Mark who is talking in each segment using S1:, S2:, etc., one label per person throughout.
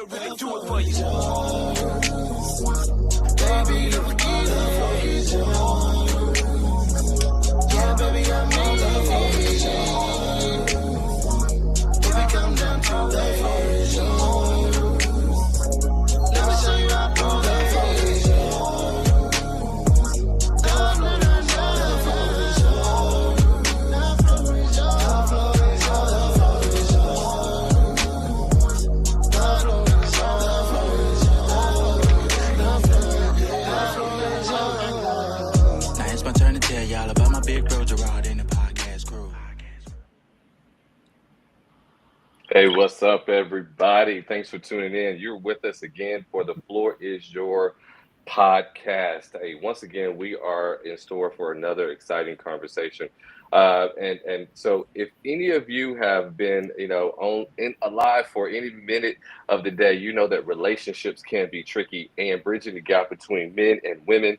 S1: real do it for you.
S2: Baby, I'm a killer for you. Yeah, baby, I'm all up for you. Baby, come down to lay for you. Let me show you how to lay for you.
S1: Y'all about my big bro Gerard in the podcast crew.
S3: Hey, what's up, everybody? Thanks for tuning in. You're with us again for The Floor Is Your podcast. Hey, once again, we are in store for another exciting conversation. And so, if any of you have been, alive for any minute of the day, you know that relationships can be tricky, and bridging the gap between men and women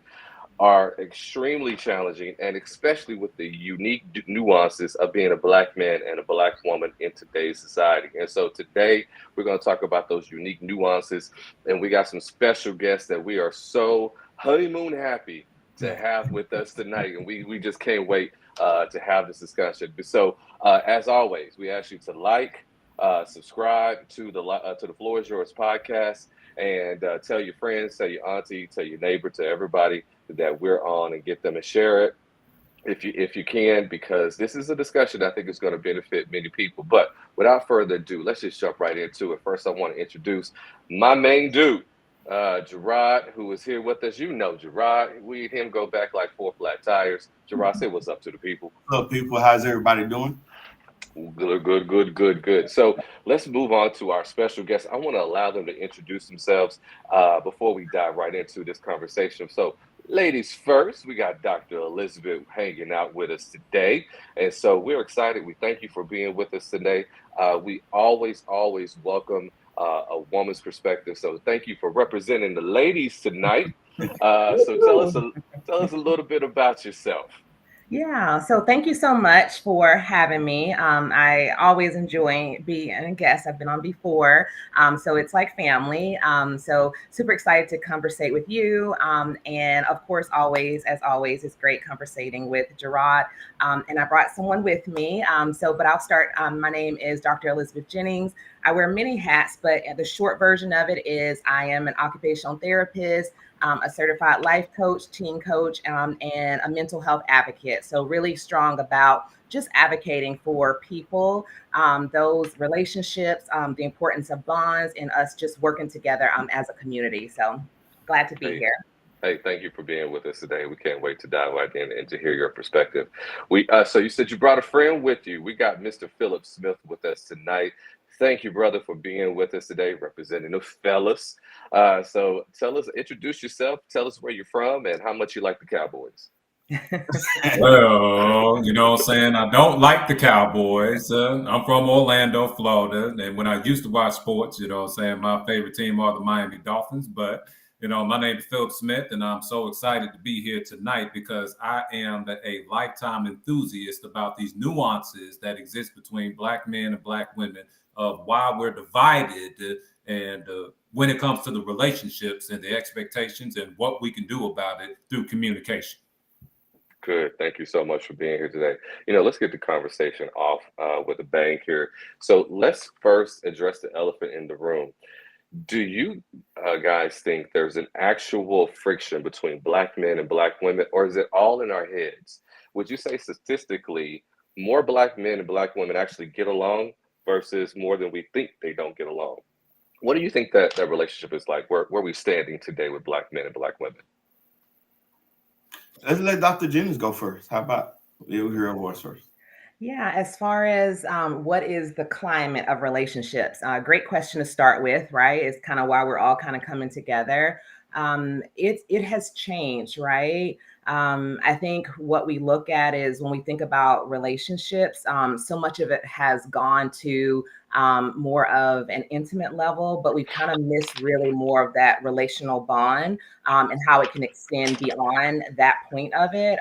S3: are extremely challenging, and especially with the unique nuances of being a black man and a black woman in today's society. And so today we're going to talk about those unique nuances, and we got some special guests that we are so honeymoon happy to have with us tonight, and we just can't wait to have this discussion. So as always, we ask you to subscribe to the Floor Is Yours podcast, and tell your friends, tell your auntie, tell your neighbor, to everybody that we're on, and get them to share it if you can, because this is a discussion I think is going to benefit many people. But without further ado, let's just jump right into it. First, I want to introduce my main dude, Gerard, who is here with us. You know Gerard. We and him go back like 4 flat tires. Gerard, say what's up to the people.
S4: What's up, people? How's everybody doing?
S3: Good. So let's move on to our special guests. I want to allow them to introduce themselves before we dive right into this conversation. So, ladies first, we got Dr. Elizabeth hanging out with us today. And so we're excited. We thank you for being with us today. We always welcome a woman's perspective. So thank you for representing the ladies tonight. So tell us a little bit about yourself.
S5: Yeah, so thank you so much for having me. I always enjoy being a guest. I've been on before, so it's like family. So super excited to conversate with you. And of course, as always, it's great conversating with Gerard. And I brought someone with me. But I'll start. My name is Dr. Elizabeth Jennings. I wear many hats, but the short version of it is I am an occupational therapist, a certified life coach, teen coach, and a mental health advocate. So really strong about just advocating for people, those relationships, the importance of bonds, and us just working together as a community. So glad to be here.
S3: Hey, thank you for being with us today. We can't wait to dive right in and to hear your perspective. So you said you brought a friend with you. We got Mr. Philip Smith with us tonight. Thank you, brother, for being with us today, representing the fellas. So introduce yourself, tell us where you're from and how much you like the Cowboys.
S6: Well, you know what I'm saying? I don't like the Cowboys. I'm from Orlando, Florida. And when I used to watch sports, you know what I'm saying, my favorite team are the Miami Dolphins. But, my name is Philip Smith, and I'm so excited to be here tonight because I am a lifetime enthusiast about these nuances that exist between black men and black women, of why we're divided, and when it comes to the relationships and the expectations and what we can do about it through communication.
S3: Good. Thank you so much for being here today. Let's get the conversation off with a bang here. So let's first address the elephant in the room. Do you guys think there's an actual friction between black men and black women, or is it all in our heads? Would you say statistically more black men and black women actually get along versus more than we think they don't get along? What do you think that relationship is like? Where we standing today with black men and black women?
S4: Let's let Dr. Jennings go first. How about you'll hear her voice first?
S5: Yeah, as far as what is the climate of relationships? Great question to start with, right? It's kind of why we're all kind of coming together. It has changed, right? I think what we look at is when we think about relationships, so much of it has gone to more of an intimate level, but we've kind of missed really more of that relational bond and how it can extend beyond that point of it.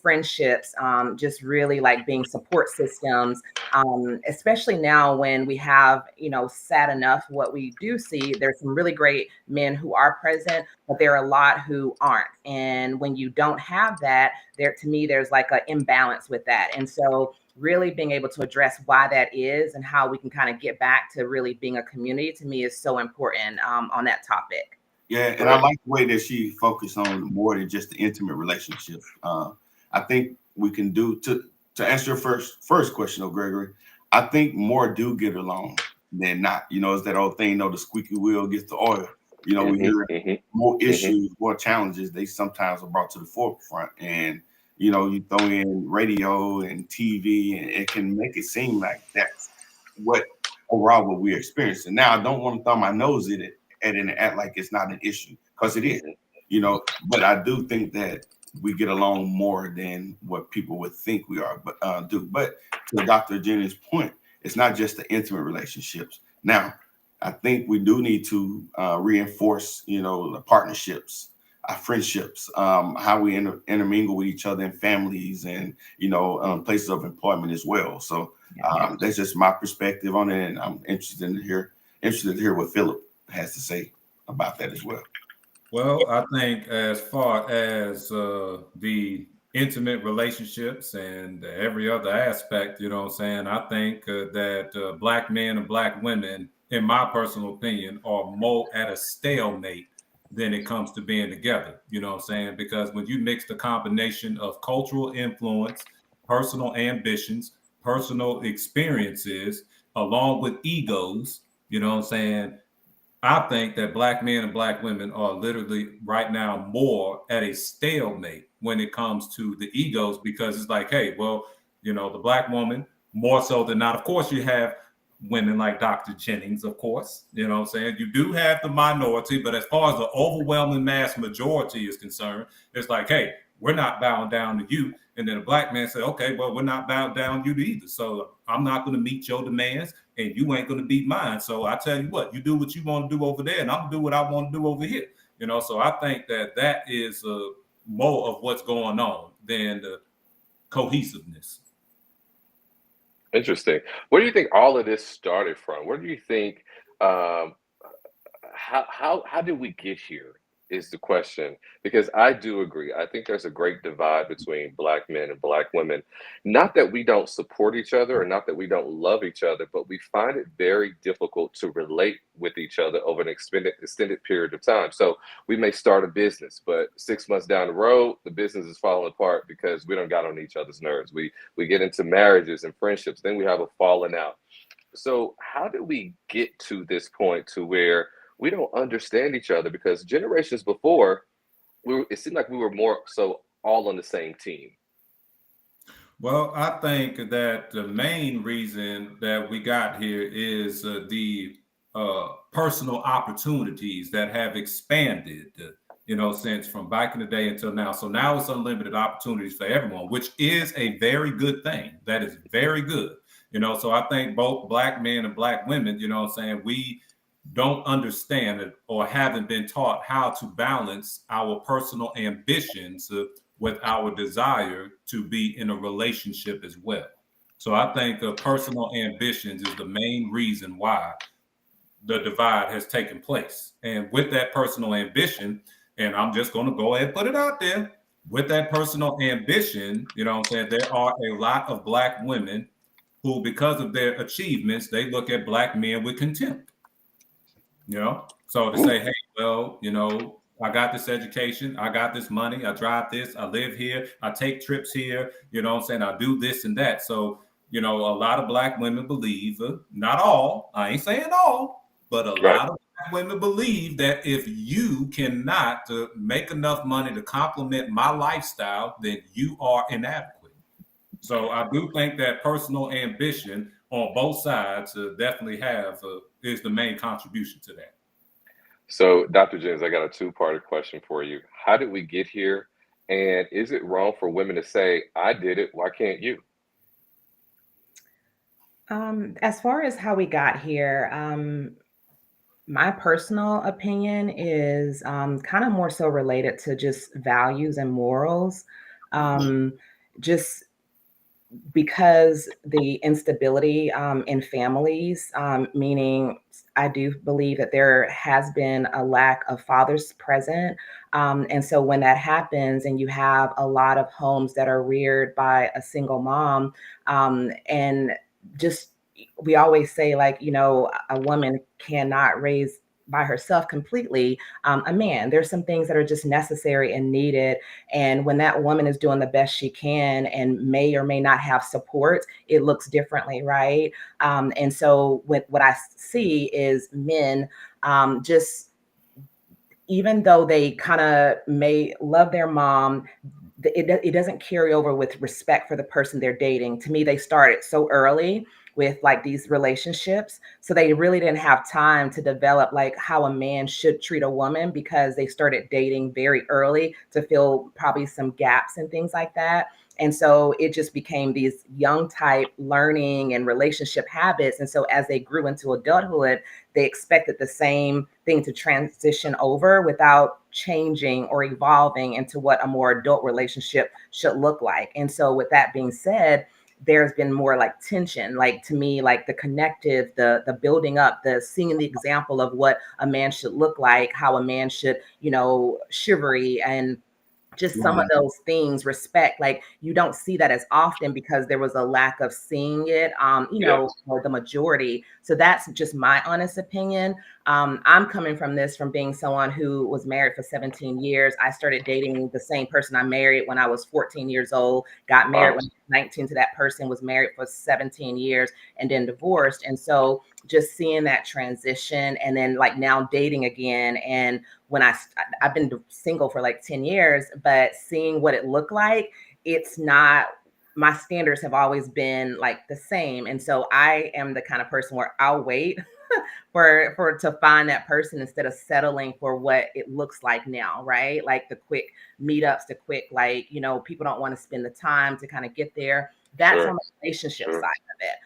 S5: friendships, just really like being support systems, especially now when we have, sad enough, what we do see, there's some really great men who are present, but there are a lot who aren't. And when you don't have that, to me, there's like an imbalance with that. And so really being able to address why that is and how we can kind of get back to really being a community, to me, is so important on that topic.
S4: Yeah, and I like the way that she focused on more than just the intimate relationship. I think we can do to answer your first question, though, Gregory. I think more do get along than not. It's that old thing, the squeaky wheel gets the oil. We hear more issues, more challenges. They sometimes are brought to the forefront, and you throw in radio and TV, and it can make it seem like that's what overall what we're experiencing. Now, I don't want to thumb my nose at it and act like it's not an issue, because it is, but I do think that we get along more than what people would think we are, but to Dr. Jenny's point, it's not just the intimate relationships. Now, I think we do need to reinforce, the partnerships, our friendships, how we intermingle with each other in families and, places of employment as well. So that's just my perspective on it, and I'm interested to hear what Philip has to say about that as well.
S6: Well, I think as far as the intimate relationships and every other aspect, I think that Black men and Black women, in my personal opinion, are more at a stalemate than it comes to being together, because when you mix the combination of cultural influence, personal ambitions, personal experiences, along with egos, I think that Black men and Black women are literally right now more at a stalemate when it comes to the egos, because it's like, hey, well, the Black woman, more so than not. Of course, you have women like Dr. Jennings, of course, you do have the minority, but as far as the overwhelming mass majority is concerned, it's like, hey, we're not bowing down to you. And then a Black man say, okay, well, we're not bowing down to you either. So I'm not going to meet your demands, and you ain't going to beat mine. So I tell you what, you do what you want to do over there, and I'm going to do what I want to do over here. So I think that is more of what's going on than the cohesiveness.
S3: Interesting. Where do you think all of this started from? Where do you think how did we get here is the question, because I do agree. I think there's a great divide between Black men and Black women. Not that we don't support each other or not that we don't love each other, but we find it very difficult to relate with each other over an extended period of time. So we may start a business, but 6 months down the road, the business is falling apart because we don't got on each other's nerves. We get into marriages and friendships, then we have a falling out. So how do we get to this point to where we don't understand each other? Because generations before, it seemed like we were more so all on the same team.
S6: Well, I think that the main reason that we got here is the personal opportunities that have expanded, since from back in the day until now. So now it's unlimited opportunities for everyone, which is a very good thing. That is very good. So I think both Black men and Black women, we don't understand it or haven't been taught how to balance our personal ambitions with our desire to be in a relationship as well. So I think personal ambitions is the main reason why the divide has taken place. And with that personal ambition, and I'm just going to go ahead and put it out there, with that personal ambition, there are a lot of Black women who, because of their achievements, they look at Black men with contempt. So to say, hey, well, I got this education, I got this money, I drive this, I live here, I take trips here, I do this and that. So, a lot of Black women believe, not all, I ain't saying all, but a lot of Black women believe that if you cannot make enough money to complement my lifestyle, then you are inadequate. So I do think that personal ambition on both sides definitely is the main contribution to that.
S3: So, Dr. James, I got a two-part question for you. How did we get here? And is it wrong for women to say, I did it, why can't you?
S5: As far as how we got here, my personal opinion is kind of more so related to just values and morals. just because the instability in families, meaning I do believe that there has been a lack of fathers present. And so when that happens and you have a lot of homes that are reared by a single mom, and just we always say, like, a woman cannot raise by herself completely a man. There's some things that are just necessary and needed, and when that woman is doing the best she can and may or may not have support, it looks differently, right? And so what I see is men, just even though they kind of may love their mom, it doesn't carry over with respect for the person they're dating. To me, they started so early with like these relationships, so they really didn't have time to develop like how a man should treat a woman, because they started dating very early to fill probably some gaps and things like that. And so it just became these young type learning and relationship habits. And so as they grew into adulthood, they expected the same thing to transition over without changing or evolving into what a more adult relationship should look like. And so with that being said, there's been more like tension, like to me, like the connective, the building up, the seeing the example of what a man should look like, how a man should, chivalry and just some of those things, respect, like you don't see that as often because there was a lack of seeing it, for the majority. So that's just my honest opinion. I'm coming from this from being someone who was married for 17 years. I started dating the same person I married when I was 14 years old, got married when I was 19 to that person, was married for 17 years and then divorced. And so just seeing that transition and then like now dating again. And when I've been single for like 10 years, but seeing what it looked like, it's not, my standards have always been like the same. And so I am the kind of person where I'll wait for to find that person instead of settling for what it looks like now, right? Like the quick meetups, the quick, like, people don't want to spend the time to kind of get there. That's on the relationship side of it.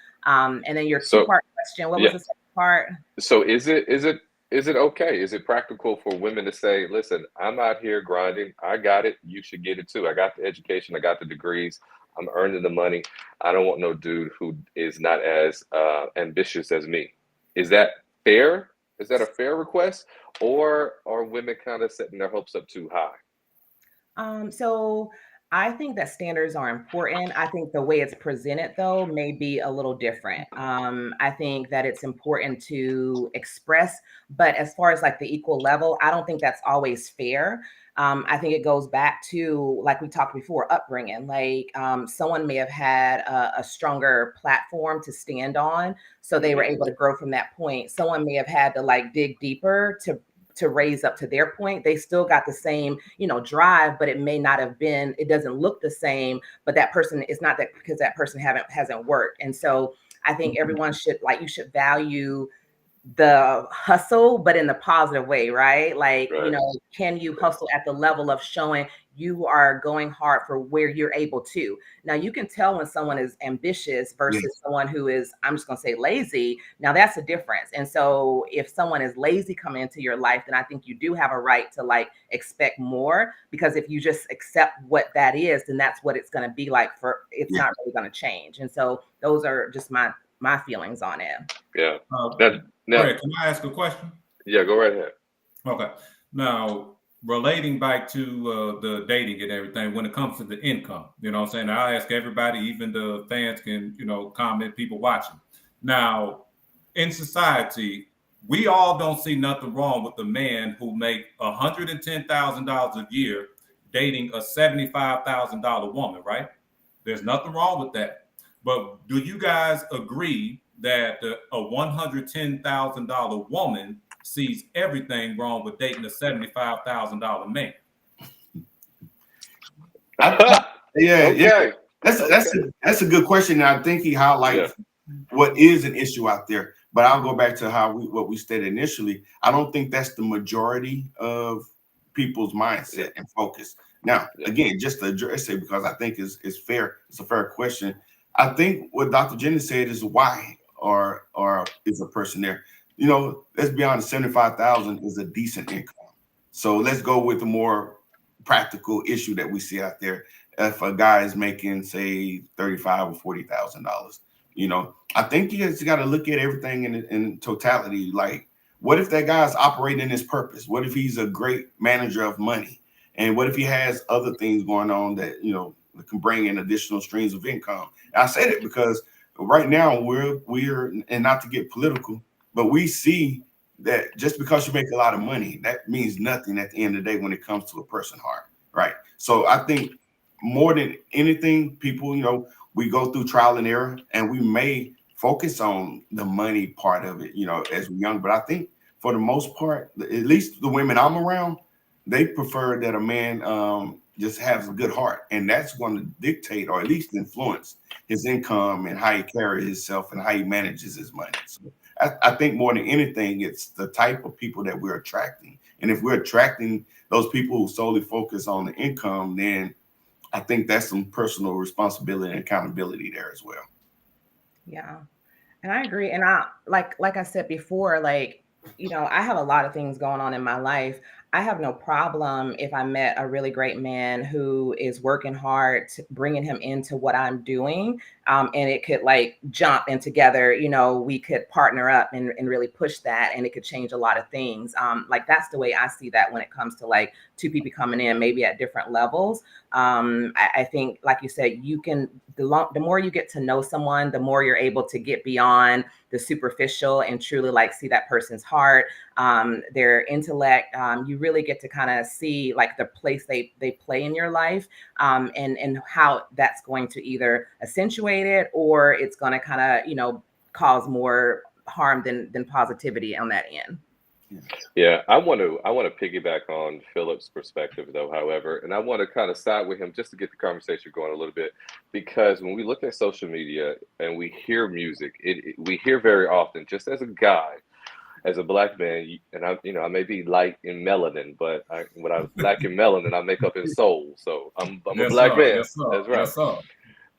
S5: And then your two-part question, what was the second part?
S3: So is it okay? Is it practical for women to say, listen, I'm out here grinding. I got it. You should get it too. I got the education. I got the degrees. I'm earning the money. I don't want no dude who is not as ambitious as me. Is that fair? Is that a fair request? Or are women kind of setting their hopes up too high?
S5: So I think that standards are important. I think the way it's presented, though, may be a little different. I think that it's important to express, but as far as like the equal level, I don't think that's always fair. I think it goes back to, like we talked before, upbringing. Like someone may have had a stronger platform to stand on, so they were able to grow from that point. Someone may have had to like dig deeper to raise up to their point. They still got the same, drive, but it may not have been, it doesn't look the same, but that person is not that because that person hasn't worked. And so I think everyone should, like, you should value the hustle, but in the positive way, right? Like, can you hustle at the level of showing you are going hard for where you're able to? Now, you can tell when someone is ambitious versus someone who is, I'm just going to say, lazy. Now, that's a difference. And so if someone is lazy coming into your life, then I think you do have a right to like expect more, because if you just accept what that is, then that's what it's going to be like it's not really going to change. And so those are just my feelings on it.
S3: Yeah.
S6: Greg, can I ask a question?
S3: Yeah, go right ahead.
S6: Okay. Now, relating back to the dating and everything, when it comes to the income, you know what I'm saying? I ask everybody, even the fans can, comment, people watching. Now, in society, we all don't see nothing wrong with the man who make $110,000 a year dating a $75,000 woman, right? There's nothing wrong with that. But do you guys agree that a $110,000 woman sees everything wrong with dating a $75,000 man?
S4: Yeah. That's a good question. And I think he highlights what is an issue out there. But I'll go back to what we stated initially. I don't think that's the majority of people's mindset and focus. Now, again, just to address it, because I think it's fair. It's a fair question. I think what Dr. Jennings said is why or is a person there. Let's be honest, 75,000 is a decent income. So let's go with the more practical issue that we see out there. if a guy is making, say, $35,000 or $40,000. I think you just got to look at everything in totality. Like, what if that guy's operating his purpose? What if he's a great manager of money? And what if he has other things going on that can bring in additional streams of income? And I said it because right now we're and not to get political, but we see that just because you make a lot of money, that means nothing at the end of the day when it comes to a person's heart, right? So I think more than anything, people, we go through trial and error, and we may focus on the money part of it, as we're young. But I think for the most part, at least the women I'm around, they prefer that a man just has a good heart, and that's going to dictate or at least influence his income and how he carries himself and how he manages his money. So I think more than anything, it's the type of people that we're attracting. And if we're attracting those people who solely focus on the income, then I think that's some personal responsibility and accountability there as well.
S5: Yeah. And I agree. And I like I said before, I have a lot of things going on in my life. I have no problem if I met a really great man who is working hard, bringing him into what I'm doing. And it could jump and together, we could partner up and really push that, and it could change a lot of things. That's the way I see that when it comes to two people coming in, maybe at different levels. I think, like you said, the more you get to know someone, the more you're able to get beyond the superficial and truly see that person's heart, their intellect. You really get to kind of see the place they play in your life, and how that's going to either accentuate it, or it's going to kind of cause more harm than positivity on that end.
S3: Yeah, I want to piggyback on Philip's perspective though, however, and I want to kind of side with him just to get the conversation going a little bit, because when we look at social media and we hear music, we hear very often, just as a guy, as a black man, and I may be light in melanin, but when I'm black in melanin, I make up in soul. So I'm a black man.
S6: Yes, sir.
S3: That's right.
S6: Yes, sir.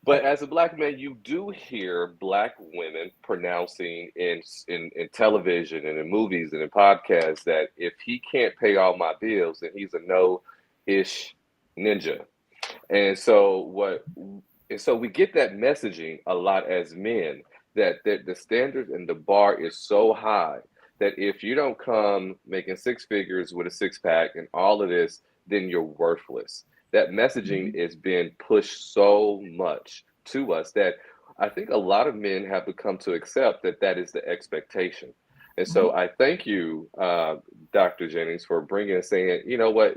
S3: But as a black man, you do hear black women pronouncing in television and in movies and in podcasts that if he can't pay all my bills, then he's a no-ish ninja. And so we get that messaging a lot as men, that the standard and the bar is so high that if you don't come making six figures with a six pack and all of this, then you're worthless. That messaging is being pushed so much to us that I think a lot of men have become to accept that is the expectation. And so I thank you, Dr. Jennings, for bringing and saying, you know what,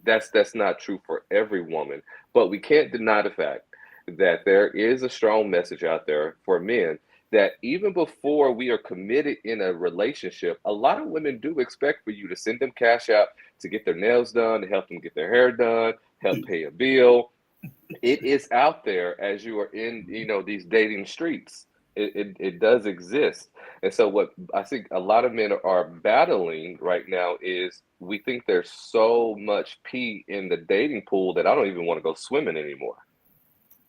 S3: that's not true for every woman, but we can't deny the fact that there is a strong message out there for men that even before we are committed in a relationship, a lot of women do expect for you to send them cash out to get their nails done, to help them get their hair done, help pay a bill. It is out there as you are in, these dating streets. It does exist. And so what I think a lot of men are battling right now is we think there's so much pee in the dating pool that I don't even want to go swimming anymore.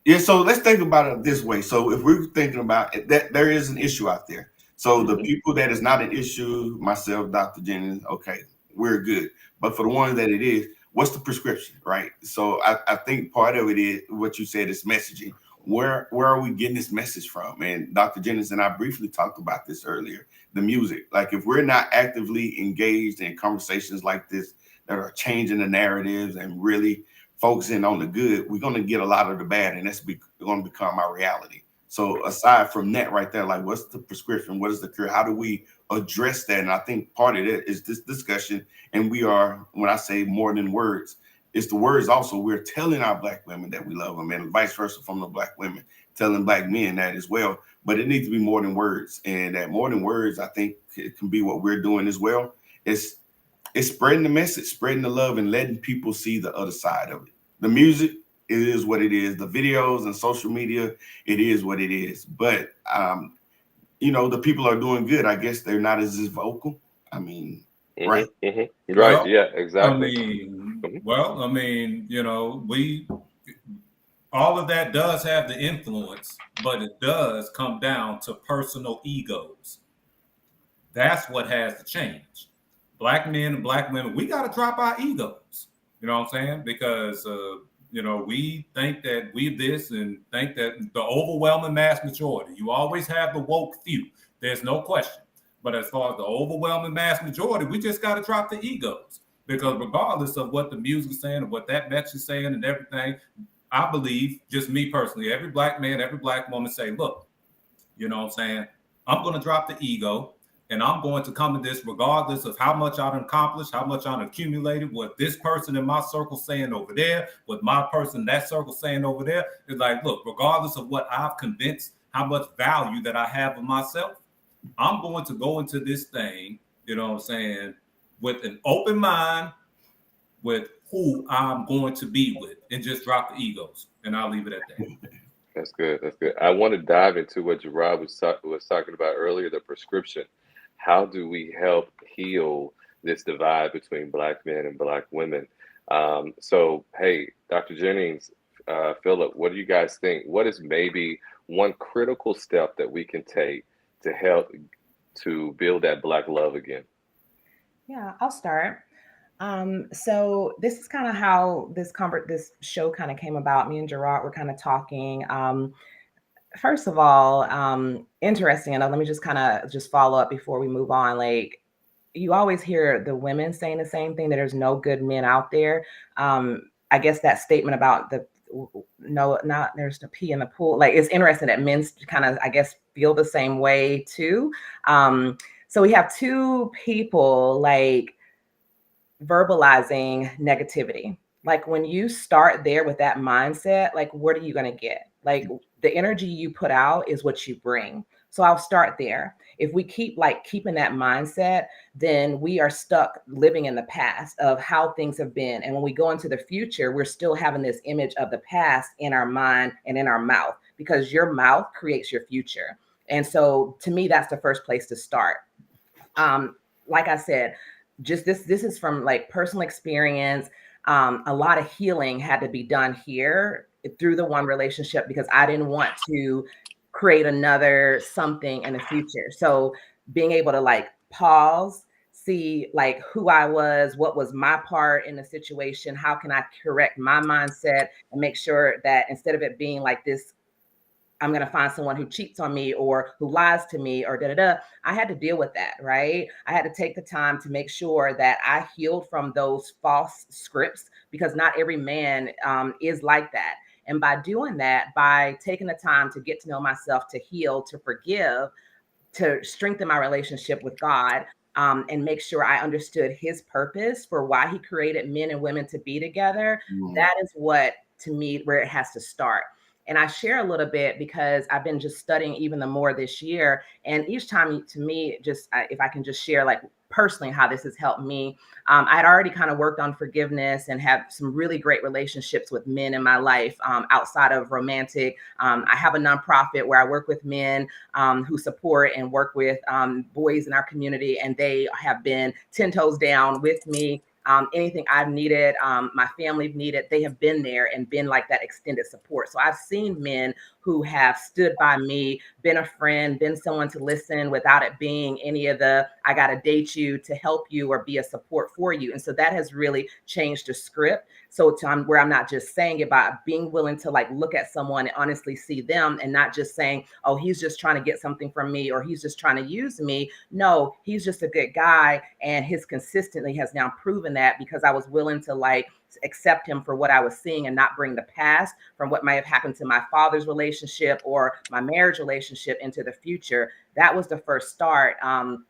S4: Yeah, so let's think about it this way. So if we're thinking about it, that there is an issue out there. So the people that is not an issue, myself, Dr. Jennings, okay, we're good. But for the ones that it is, what's the prescription, right? So I think part of it is what you said is messaging. Where are we getting this message from? And Dr. Jennings and I briefly talked about this earlier, the music. Like if we're not actively engaged in conversations like this that are changing the narratives and really focusing on the good, we're going to get a lot of the bad, and that's going to become our reality. So aside from that right there, what's the prescription? What is the cure? How do we address that? And I think part of it is this discussion. And we are, when I say more than words, it's the words also. We're telling our black women that we love them, and vice versa from the black women telling black men that as well. But it needs to be more than words. And that more than words, I think it can be what we're doing as well. It's spreading the message, spreading the love, and letting people see the other side of it. The music, it is what it is. The videos and social media, it is what it is. But, the people are doing good. I guess they're not as vocal. I mean, right.
S3: Right.
S6: Well,
S3: Yeah, exactly.
S6: All of that does have the influence, but it does come down to personal egos. That's what has to change. Black men and black women, we got to drop our egos. You know what I'm saying? Because we think that we this and think that the overwhelming mass majority, you always have the woke few. There's no question. But as far as the overwhelming mass majority, we just got to drop the egos. Because regardless of what the music's saying and what that message is saying and everything, I believe, just me personally, every black man, every black woman say, look, you know what I'm saying? I'm going to drop the ego and I'm going to come to this regardless of how much I've accomplished, how much I've accumulated, what this person in my circle saying over there, what my person, that circle saying over there. It's like, look, regardless of what I've convinced, how much value that I have of myself, I'm going to go into this thing, you know what I'm saying, with an open mind, with who I'm going to be with, and just drop the egos. And I'll leave it at that.
S3: That's good. That's good. I want to dive into what Gerard was talking about earlier, the prescription. How do we help heal this divide between black men and black women? So, hey, Dr. Jennings, Philip, what do you guys think? What is maybe one critical step that we can take to help to build that black love again?
S5: Yeah, I'll start. So this is kind of how this show kind of came about. Me and Gerard were kind of talking. First of all, interesting enough, let me just kind of just follow up before we move on. Like, you always hear the women saying the same thing, that there's no good men out there. I guess that statement about there's the pee in the pool. Like, it's interesting that men kind of, I guess, feel the same way too. So we have two people like verbalizing negativity. Like, when you start there with that mindset, like, what are you going to get? Like, the energy you put out is what you bring. So I'll start there. If we keep keeping that mindset, then we are stuck living in the past of how things have been. And when we go into the future, we're still having this image of the past in our mind and in our mouth, because your mouth creates your future. And so to me, that's the first place to start. Like I said, just this is from like personal experience. A lot of healing had to be done here through the one relationship, because I didn't want to create another something in the future. So being able to like pause, see like who I was, what was my part in the situation, how can I correct my mindset and make sure that instead of it being like this, I'm going to find someone who cheats on me or who lies to me or I had to deal with that, right? I had to take the time to make sure that I healed from those false scripts, because not every man is like that. And by doing that, by taking the time to get to know myself, to heal, to forgive, to strengthen my relationship with God, and make sure I understood his purpose for why he created men and women to be together, that is what, to me, where it has to start. And I share a little bit because I've been just studying even the more this year. And each time, to me, if I can just share like personally how this has helped me. I had already kind of worked on forgiveness and have some really great relationships with men in my life outside of romantic. I have a nonprofit where I work with men who support and work with boys in our community. And they have been 10 toes down with me. Anything I've needed, my family needed, they have been there and been like that extended support. So I've seen men who have stood by me, been a friend, been someone to listen without it being any of the, I got to date you to help you or be a support for you. And so that has really changed the script. So where I'm not just saying it, by being willing to like look at someone and honestly see them and not just saying, oh, he's just trying to get something from me or he's just trying to use me. No, he's just a good guy. And his consistently has now proven that, because I was willing to like accept him for what I was seeing and not bring the past from what might have happened to my father's relationship or my marriage relationship into the future. That was the first start. I'm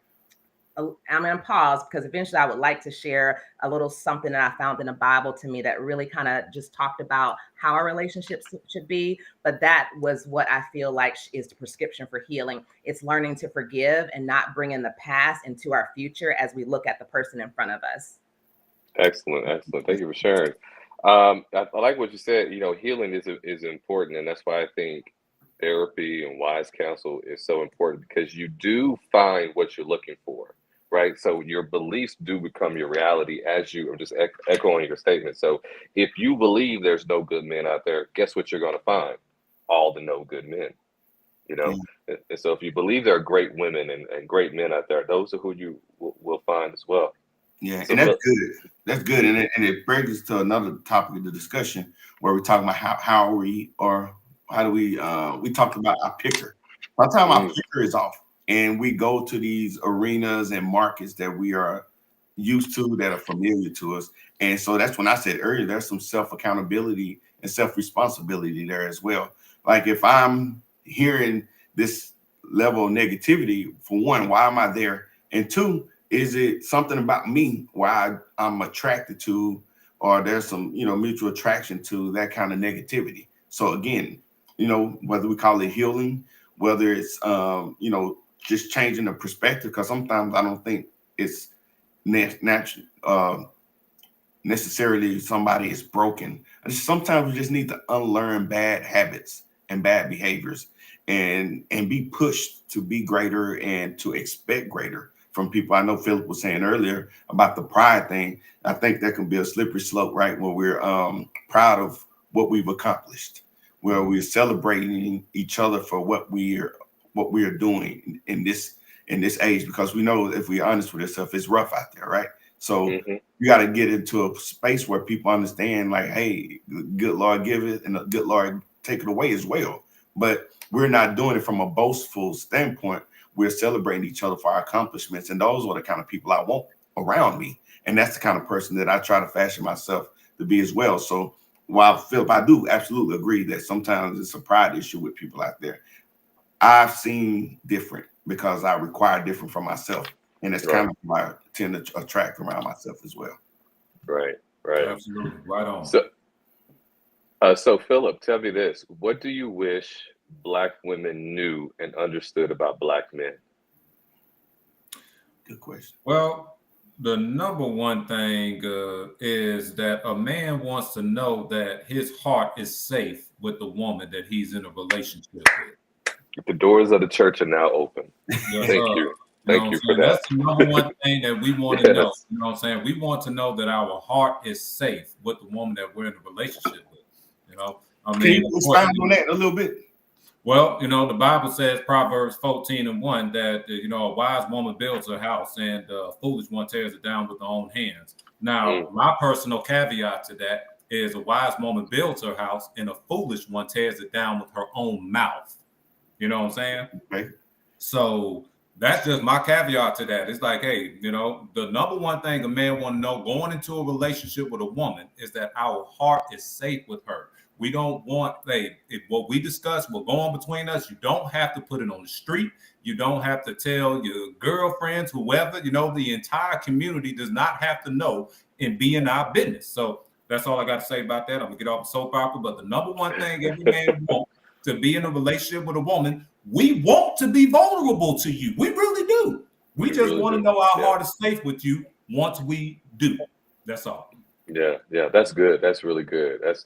S5: going to pause because eventually I would like to share a little something that I found in the Bible to me that really kind of just talked about how our relationships should be. But that was what I feel like is the prescription for healing. It's learning to forgive and not bringing the past into our future as we look at the person in front of us.
S3: Excellent, excellent. Thank you for sharing. I like what you said. You know, healing is important, and that's why I think therapy and wise counsel is so important, because you do find what you're looking for, right? So your beliefs do become your reality, as you are just echoing your statement. So if you believe there's no good men out there, guess what you're going to find? All the no good men, you know? And so if you believe there are great women and great men out there, those are who you will find as well.
S4: Yeah,
S3: So
S4: and that's good. That's good, and it brings us to another topic of the discussion where we're talking about how are we, or how do we talked about our picker. By the time our
S3: Mm,
S4: picker is off and we go to these arenas and markets that we are used to, that are familiar to us, and so that's when I said earlier there's some self accountability and self responsibility there as well. Like if I'm hearing this level of negativity, for one, why am I there? And two, is it something about me why I'm attracted to, or there's some, mutual attraction to that kind of negativity? So again, whether we call it healing, whether it's, just changing the perspective, because sometimes I don't think it's natural, necessarily somebody is broken. Sometimes we just need to unlearn bad habits and bad behaviors, and be pushed to be greater and to expect greater from people. I know Philip was saying earlier about the pride thing. I think that can be a slippery slope, right? Where we're proud of what we've accomplished, where we're celebrating each other for what we are doing in this age, because we know, if we're honest with ourselves, it's rough out there, right? So
S3: mhm.
S4: you got to get into a space where people understand, like, hey, the good Lord give it and the good Lord take it away as well. But we're not doing it from a boastful standpoint. We're celebrating each other for our accomplishments. And those are the kind of people I want around me. And that's the kind of person that I try to fashion myself to be as well. So while Philip, I do absolutely agree that sometimes it's a pride issue with people out there. I've seen different because I require different from myself. And that's
S3: Right,
S4: kind of why I tend to attract around myself as well.
S3: right, right.
S6: Absolutely. Right on.
S3: So, so Philip, tell me this: what do you wish Black women knew and understood about Black men?
S4: Good question.
S6: Well, the number one thing is that a man wants to know that his heart is safe with the woman that he's in a relationship with.
S3: The doors of the church are now open.
S6: Yes,
S3: Thank
S6: sir.
S3: you,
S6: You know
S3: thank
S6: what I'm
S3: you for
S6: saying?
S3: that.
S6: That's the number one thing that we want to know.
S3: Yes.
S6: You know what I'm saying? We want to know that our heart is safe with the woman that we're in a relationship with. You know, I
S4: Can
S6: mean,
S4: you
S6: of course,
S4: expound on that a little bit?
S6: well, the Bible says, Proverbs 14:1, that, a wise woman builds her house and a foolish one tears it down with her own hands. Now,
S3: Mm,
S6: my personal caveat to that is a wise woman builds her house and a foolish one tears it down with her own mouth. You know what I'm saying?
S4: Okay.
S6: So that's just my caveat to that. It's like, hey, the number one thing a man want to know going into a relationship with a woman is that our heart is safe with her. We don't want, hey, if what we discuss will go on between us. You don't have to put it on the street. You don't have to tell your girlfriends, whoever, the entire community does not have to know and be in our business. So that's all I got to say about that. I'm gonna get off the soap opera. But the number one thing every man wants to be in a relationship with a woman, we want to be vulnerable to you. We really do. We
S3: we
S6: just
S3: really
S6: want to
S3: do.
S6: know our
S3: Yeah,
S6: heart is safe with you once we do. That's all.
S3: yeah, yeah. That's good. That's really good. That's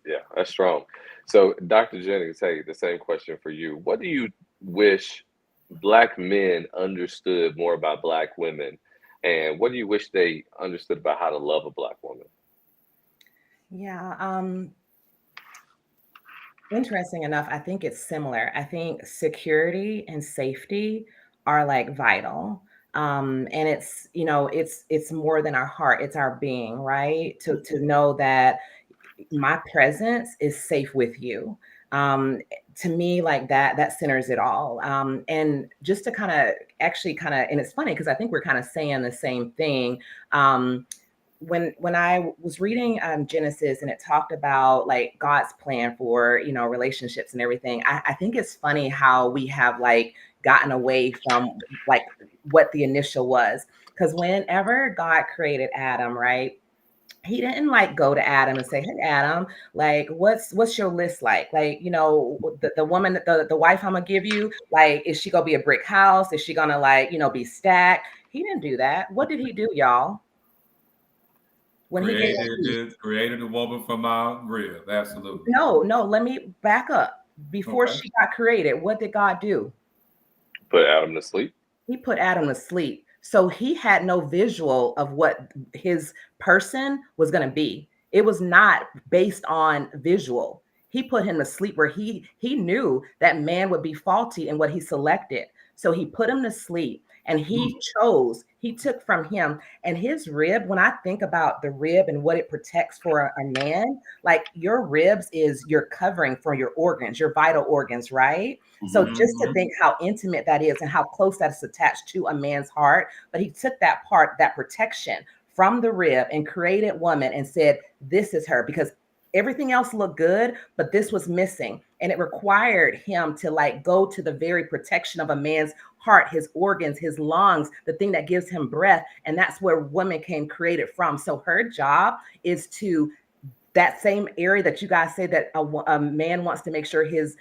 S3: yeah, that's strong. So, Dr. Jennings, hey, the same question for you. What do you wish Black men understood more about Black women, and what do you wish they understood about how to love a Black woman?
S5: Yeah. Interesting enough, I think it's similar. I think security and safety are like vital. And it's more than our heart, it's our being, right? To know that my presence is safe with you. To me, like that centers it all. And just to kind of, and it's funny because I think we're kind of saying the same thing. When I was reading Genesis, and it talked about like God's plan for relationships and everything, I think it's funny how we have like gotten away from like what the initial was. Because whenever God created Adam, right? He didn't like go to Adam and say, "Hey, Adam, like, what's your list like? Like, the woman, the wife I'm gonna give you, like, is she gonna be a brick house? Is she gonna like, be stacked?" He didn't do that. What did he do, y'all? When he gave
S6: Created a woman from our rib. Absolutely.
S5: No, no, let me back up. Before
S6: Okay.
S5: she got created, what did God do?
S3: Put Adam to sleep.
S5: He put Adam to sleep. So he had no visual of what his person was going to be. It was not based on visual. He put him to sleep where he knew that man would be faulty in what he selected. So he put him to sleep. And he took from him, and his rib. When I think about the rib and what it protects for a man, like your ribs is your covering for your organs, your vital organs, right? So just to think how intimate that is and how close that's attached to a man's heart. But he took that part, that protection from the rib, and created woman and said, this is her, because everything else looked good, but this was missing. And it required him to like go to the very protection of a man's heart, his organs, his lungs, the thing that gives him breath. And that's where women came created from. So her job is to that same area that you guys say that a man wants to make sure his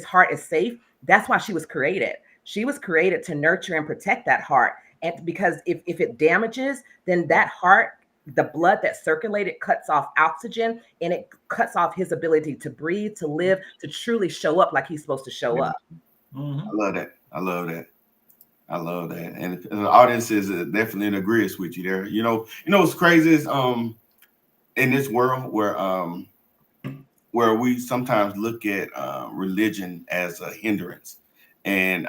S5: heart is safe. That's why she was created. She was created to nurture and protect that heart. And because if it damages, then that heart, the blood that circulated, cuts off oxygen, and it cuts off his ability to breathe, to live, to truly show up like he's supposed to show up.
S4: I love that. I love that. I love that. And the audience is definitely agrees with you there. You know what's crazy is in this world where we sometimes look at religion as a hindrance, and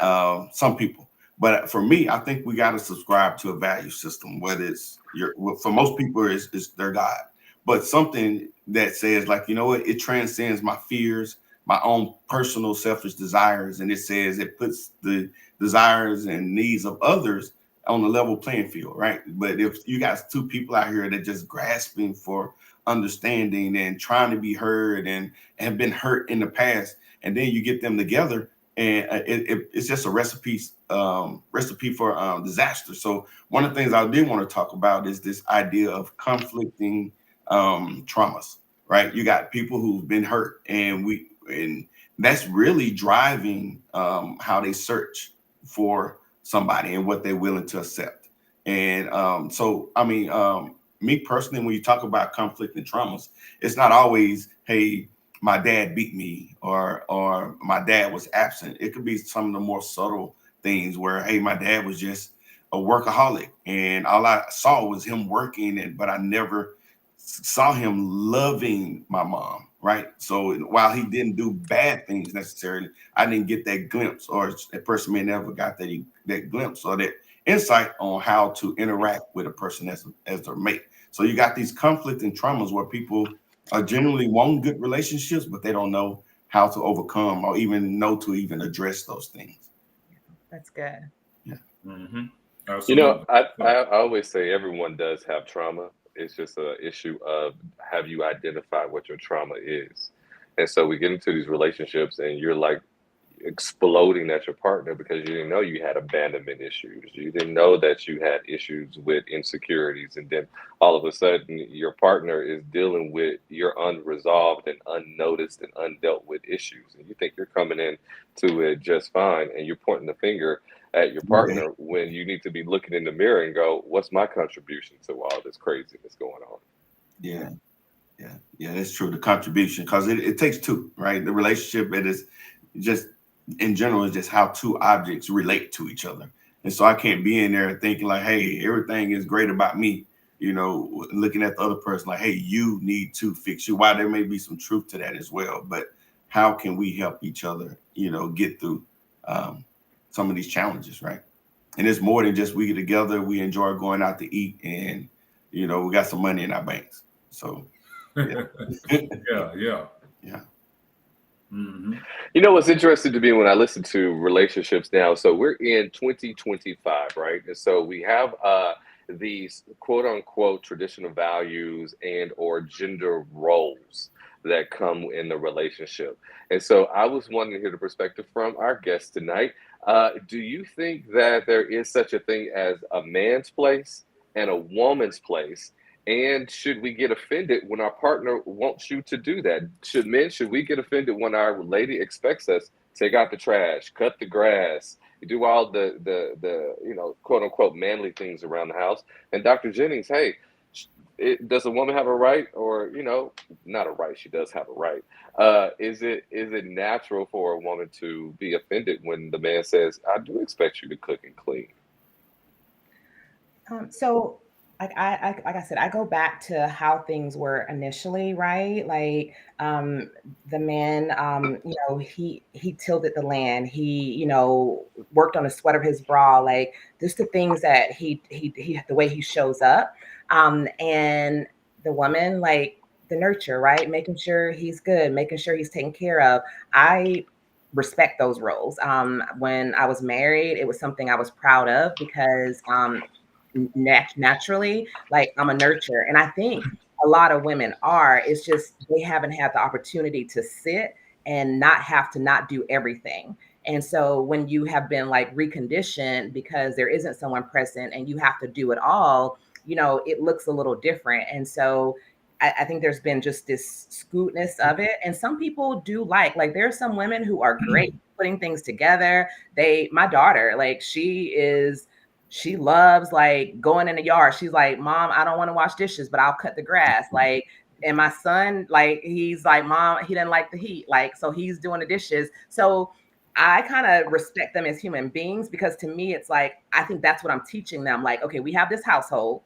S4: some people. But for me, I think we got to subscribe to a value system, whether it's for most people it's their God, but something that says like, you know what, it transcends my fears, my own personal selfish desires, and it says it puts the desires and needs of others on the level playing field, right? But if you got two people out here that just grasping for understanding and trying to be heard and have been hurt in the past, and then you get them together, and it's just a recipe for disaster. So one of the things I did want to talk about is this idea of conflicting traumas, right? You got people who've been hurt, and that's really driving how they search for somebody and what they're willing to accept. And so, I mean, me personally, when you talk about conflict and traumas, it's not always, hey, my dad beat me or my dad was absent. It could be some of the more subtle things where, hey, my dad was just a workaholic and all I saw was him working, but I never saw him loving my mom, right? So while he didn't do bad things necessarily, I didn't get that glimpse, or a person may never got that glimpse or that insight on how to interact with a person as their mate. So you got these conflict and traumas where people are generally want good relationships, but they don't know how to overcome or even know to even address those things.
S5: That's good.
S4: Yeah.
S3: You know, I always say everyone does have trauma. It's just an issue of have you identified what your trauma is. And so we get into these relationships and you're like exploding at your partner because you didn't know you had abandonment issues. You didn't know that you had issues with insecurities. And then all of a sudden your partner is dealing with your unresolved and unnoticed and undealt with issues. And you think you're coming in to it just fine. And you're pointing the finger at your partner when you need to be looking in the mirror and go, what's my contribution to all this craziness going on?
S4: Yeah, that's true. The contribution, because it takes two, right? The relationship, it is just in general is just how two objects relate to each other. And so I can't be in there thinking like, hey, everything is great about me, looking at the other person like, hey, you need to fix you. While there may be some truth to that as well, but how can we help each other, get through some of these challenges, right? And it's more than just we get together, we enjoy going out to eat, and we got some money in our banks. So yeah.
S3: Mm-hmm. You know what's interesting to me when I listen to relationships now? So we're in 2025, right? And so we have these quote unquote traditional values and or gender roles that come in the relationship. And so I was wanting to hear the perspective from our guest tonight. Do you think that there is such a thing as a man's place and a woman's place? And should we get offended when our partner wants you to do that? Should we get offended when our lady expects us to take out the trash, cut the grass, do all the quote unquote manly things around the house? And Dr. Jennings, hey, does a woman have a right, or not a right? She does have a right. Is it natural for a woman to be offended when the man says, "I do expect you to cook and clean"?
S5: So like I said, I go back to how things were initially, right? Like the man, he tilled the land. He, worked on the sweat of his bra. Like just the things that he the way he shows up, and the woman, like the nurture, right? Making sure he's good, making sure he's taken care of. I respect those roles. When I was married, it was something I was proud of because naturally, like I'm a nurturer. And I think a lot of women are, it's just they haven't had the opportunity to sit and not have to not do everything. And so when you have been like reconditioned because there isn't someone present and you have to do it all, it looks a little different. And so I think there's been just this scootness of it. And some people do like there are some women who are great putting things together. My daughter, like she loves like going in the yard. She's like, Mom, I don't want to wash dishes, but I'll cut the grass. Like, and my son, like, he's like, Mom, he didn't like the heat. Like, so he's doing the dishes. So I kind of respect them as human beings because to me, it's like, I think that's what I'm teaching them. Like, okay, we have this household.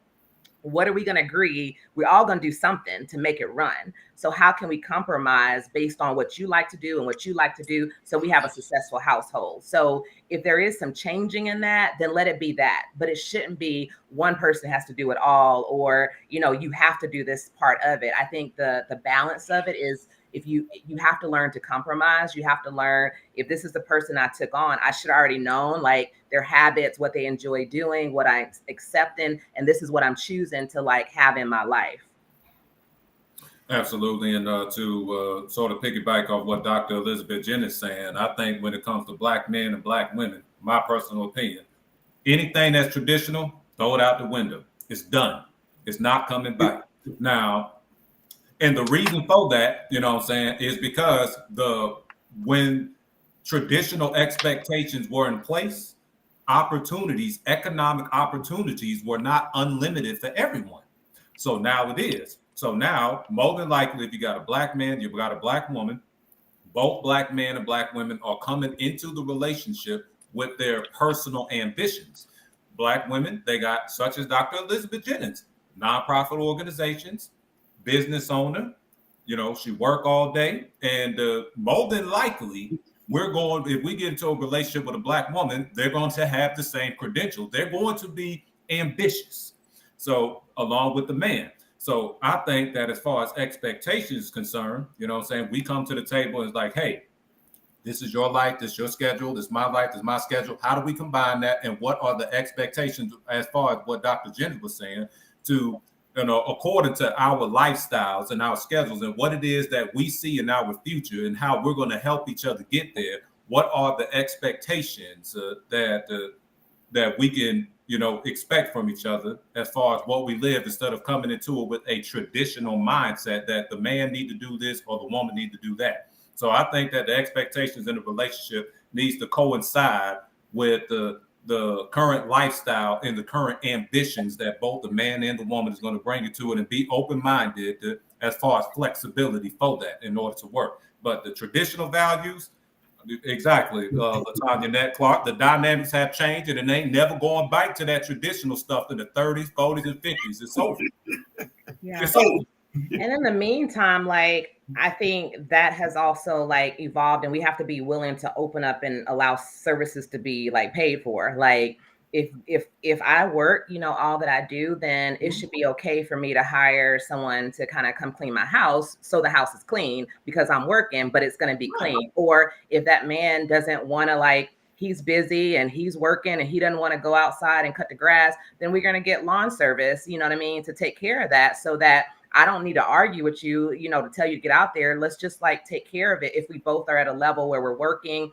S5: What are we going to agree? We're all going to do something to make it run. So how can we compromise based on what you like to do and what you like to do so we have a successful household? So if there is some changing in that, then let it be that. But it shouldn't be one person has to do it all or, you have to do this part of it. I think the balance of it is if you have to learn to compromise. You have to learn if this is the person I took on, I should already known like their habits, what they enjoy doing, what I'm accepting, and this is what I'm choosing to like have in my life.
S6: Absolutely. And to sort of piggyback off what Dr. Elizabeth Jen is saying, I think when it comes to Black men and Black women, my personal opinion, anything that's traditional, throw it out the window. It's done. It's not coming back. Now, and the reason for that, is because when traditional expectations were in place, economic opportunities were not unlimited for everyone. So now it is. So now, more than likely, if you got a Black man, you've got a Black woman, both Black men and Black women are coming into the relationship with their personal ambitions. Black women, they got such as Dr. Elizabeth Jennings, nonprofit organizations, business owner, she work all day. And more than likely, if we get into a relationship with a Black woman, they're going to have the same credentials. They're going to be ambitious. So along with the man. So I think that as far as expectations is concerned, we come to the table and it's like, hey, this is your life, this is your schedule, this is my life, this is my schedule. How do we combine that? And what are the expectations as far as what Dr. Jennings was saying to, according to our lifestyles and our schedules and what it is that we see in our future and how we're going to help each other get there? What are the expectations that we can, expect from each other as far as what we live instead of coming into it with a traditional mindset that the man need to do this or the woman need to do that. So I think that the expectations in a relationship needs to coincide with the current lifestyle and the current ambitions that both the man and the woman is going to bring into it and be open-minded as far as flexibility for that in order to work. But the traditional values, exactly, Latanya Nat Clark, the dynamics have changed and it ain't never going back to that traditional stuff in the 30s, 40s, and 50s. It's over.
S5: Yeah.
S6: It's over.
S5: And in the meantime, like I think that has also like evolved and we have to be willing to open up and allow services to be like paid for. Like if I work, all that I do, then it should be okay for me to hire someone to kind of come clean my house so the house is clean because I'm working, but it's going to be clean. Or if that man doesn't want to like he's busy and he's working and he doesn't want to go outside and cut the grass, then we're going to get lawn service, to take care of that so that I don't need to argue with you, to tell you to get out there. Let's just like take care of it. If we both are at a level where we're working,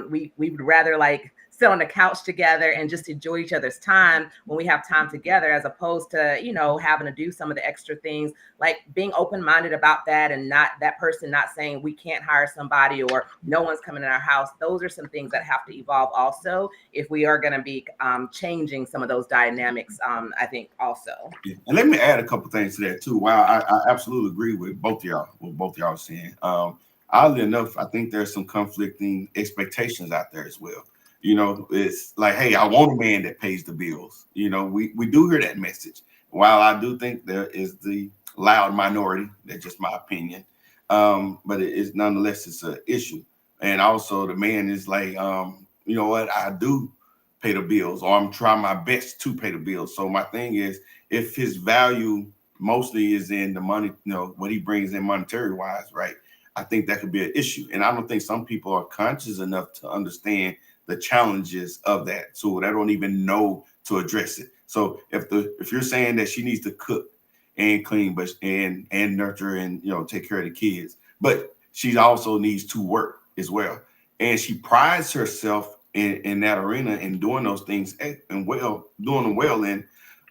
S5: we would rather like sit on the couch together and just enjoy each other's time when we have time together, as opposed to, having to do some of the extra things, like being open-minded about that and not that person not saying we can't hire somebody or no one's coming in our house. Those are some things that have to evolve also if we are going to be changing some of those dynamics, I think also.
S4: Yeah. And let me add a couple things to that too. Wow, I absolutely agree with both of y'all, what both of y'all are saying. Oddly enough, I think there's some conflicting expectations out there as well. It's like, hey, I want a man that pays the bills. We do hear that message. While I do think there is the loud minority, that's just my opinion, but it is nonetheless it's an issue. And also the man is like, you know what, I do pay the bills, or I'm trying my best to pay the bills. So my thing is, if his value mostly is in the money, you know, what he brings in monetary wise, right? I think that could be an issue. And I don't think some people are conscious enough to understand the challenges of that. So they don't even know to address it. So if you're saying that she needs to cook and clean, but and nurture and take care of the kids, but she also needs to work as well. And she prides herself in that arena and doing those things and doing them well. And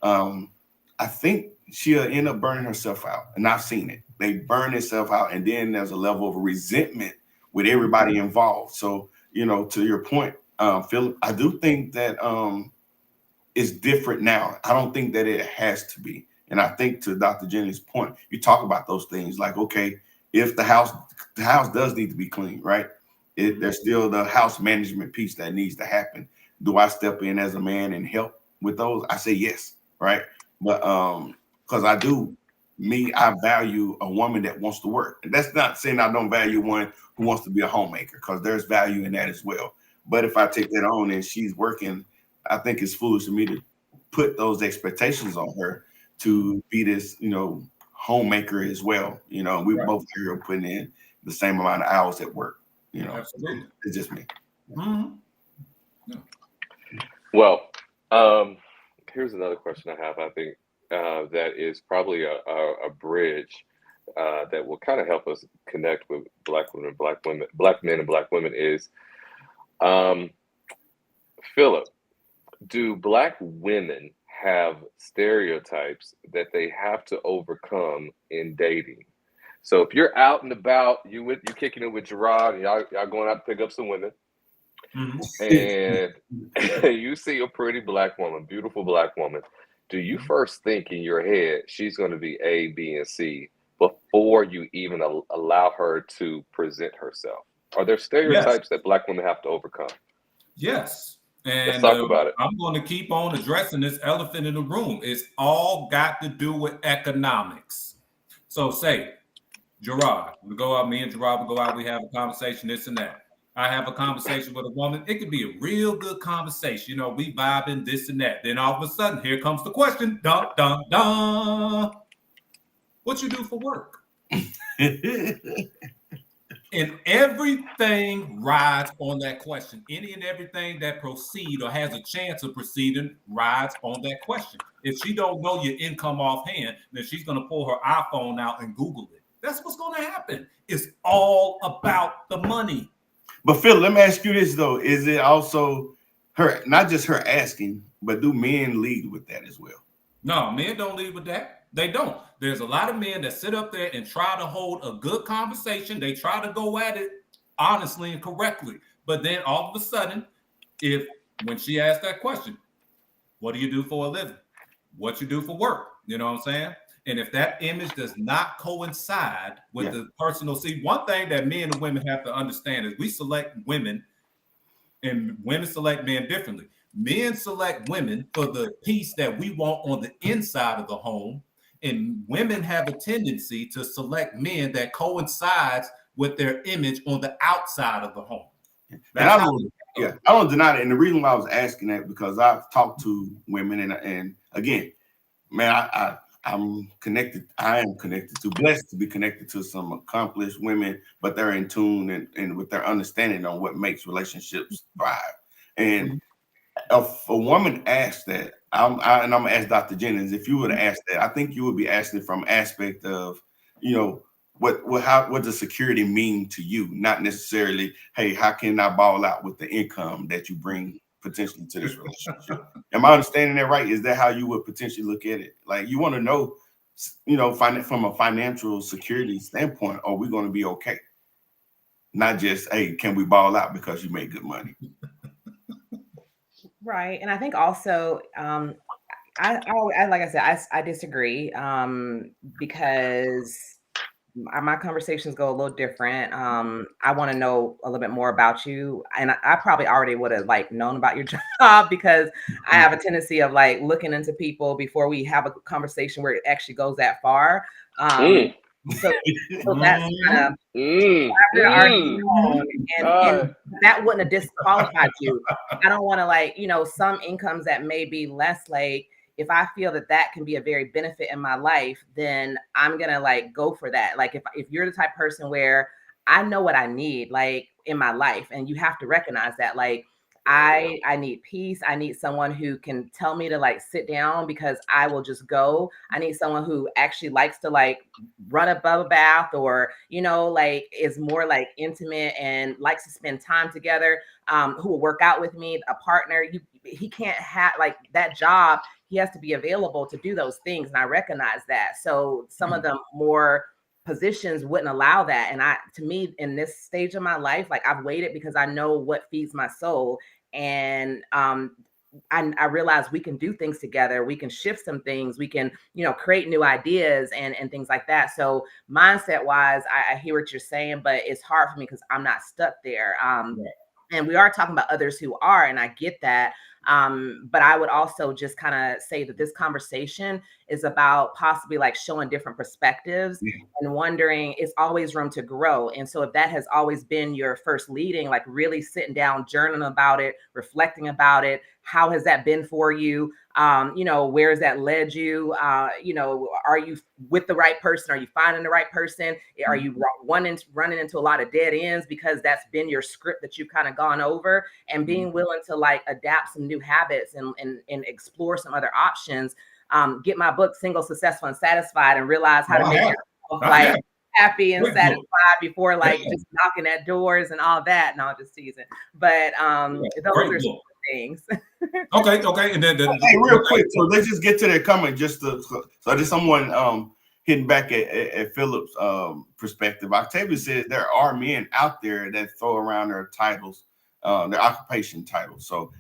S4: I think she'll end up burning herself out. And I've seen it. They burn themselves out, and then there's a level of resentment with everybody involved. So, to your point, Philip, I do think that it's different now. I don't think that it has to be. And I think to Dr. Jennings' point, you talk about those things like, okay, if the house does need to be clean, right? There's still the house management piece that needs to happen. Do I step in as a man and help with those? I say yes, right? But because I value a woman that wants to work. And that's not saying I don't value one who wants to be a homemaker, because there's value in that as well. But if I take that on and she's working, I think it's foolish of me to put those expectations on her to be this, homemaker as well. We
S6: Right.
S4: both are putting in the same amount of hours at work.
S6: Absolutely.
S4: It's just me.
S6: Mhm.
S3: Well, here's another question I have. I think that is probably a bridge that will kind of help us connect with Black women, Black men, and Black women is, um, Philip, do Black women have stereotypes that they have to overcome in dating? So if you're out and about, you kicking it with Gerard, and y'all going out to pick up some women,
S6: Mhm.
S3: and you see a pretty Black woman, beautiful Black woman, do you first think in your head she's going to be A, B, and C before you even allow her to present herself? Are there
S6: Yes.
S3: stereotypes that Black women have to overcome?
S6: Yes.
S3: Let's
S6: And
S3: talk about it.
S6: I'm going to keep on addressing this elephant in the room. It's all got to do with economics. So, say, Gerard, me and Gerard will go out, we have a conversation, this and that. I have a conversation with a woman. It could be a real good conversation. We vibing, this and that. Then all of a sudden, here comes the question. Dun, dun, dun. What you do for work? And everything rides on that question. Any and everything that proceed or has a chance of proceeding rides on that question. If she don't know your income offhand, then she's going to pull her iPhone out and Google it. That's what's going to happen. It's all about the money.
S4: But Phil, let me ask you this though: is it also her, not just her asking, but do men lead with that as well?
S6: No, men don't lead with that. They don't. There's a lot of men that sit up there and try to hold a good conversation. They try to go at it honestly and correctly. But then all of a sudden, when she asks that question, what do you do for a living? What you do for work? You know what I'm saying? And if that image does not coincide with the personal, see, one thing that men and women have to understand is we select women and women select men differently. Men select women for the piece that we want on the inside of the home, and women have a tendency to select men that coincides with their image on the outside of the home.
S4: That's I don't deny that. And the reason why I was asking that, because I've talked to women, and again, man, I'm connected. I am connected to, blessed to be connected to some accomplished women, but they're in tune and with their understanding on what makes relationships thrive. And if a woman asks that, and I'm gonna ask Dr. Jennings, if you would ask that, I think you would be asking from aspect of, what does security mean to you? Not necessarily, hey, how can I ball out with the income that you bring potentially to this relationship? Am I understanding that right? Is that how you would potentially look at it? Like, you want to know, from a financial security standpoint, are we going to be okay? Not just, hey, can we ball out because you make good money?
S5: Right. And I think also, I like I said, I disagree, because my conversations go a little different. I want to know a little bit more about you, and I probably already would have like known about your job because I have a tendency of like looking into people before we have a conversation where it actually goes that far. Um,
S3: Mm,
S5: so, so that's kind of I would already
S3: mm.
S5: known, and that wouldn't have disqualified you. I don't want to like, some incomes that may be less, like if I feel that that can be a very benefit in my life, then I'm gonna like go for that. Like if you're the type of person where I know what I need like in my life, and you have to recognize that like I need peace. I need someone who can tell me to like sit down because I will just go. I need someone who actually likes to like run a bubble bath, or like is more like intimate and likes to spend time together, who will work out with me, a partner. He can't have like that job. He has to be available to do those things, and I recognize that. So some of the more positions wouldn't allow that, and to me in this stage of my life, like I've waited because I know what feeds my soul. And I realize we can do things together. We can shift some things. We can, create new ideas and things like that. So mindset wise, I hear what you're saying, but it's hard for me because I'm not stuck there. And we are talking about others who are, and I get that. But I would also just kind of say that this conversation is about possibly like showing different perspectives and wondering, it's always room to grow. And so if that has always been your first leading, like really sitting down, journaling about it, reflecting about it, how has that been for you? Where has that led you? Are you with the right person? Are you finding the right person? Are you running into a lot of dead ends because that's been your script that you've kind of gone over? And being willing to like adapt some new habits and explore some other options. Get my book Single, Successful, and Satisfied, and realize how to make yourself like happy and satisfied before like just knocking at doors and all that. No, just teasing. But those are some things.
S6: Okay. And then
S4: hey, real quick, so let's just get to that comment. So there's someone hitting back at Philip's perspective. Octavia says there are men out there that throw around their titles, their occupation titles. So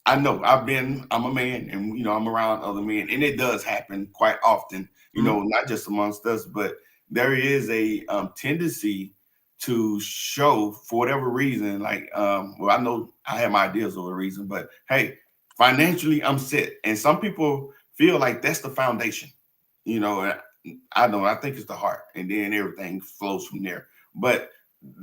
S4: I know I'm a man, and I'm around other men, and it does happen quite often. Not just amongst us, but there is a tendency to show for whatever reason. Like, well, I know I have my ideas of a reason, but hey, financially I'm set, and some people feel like that's the foundation. I think it's the heart, and then everything flows from there. But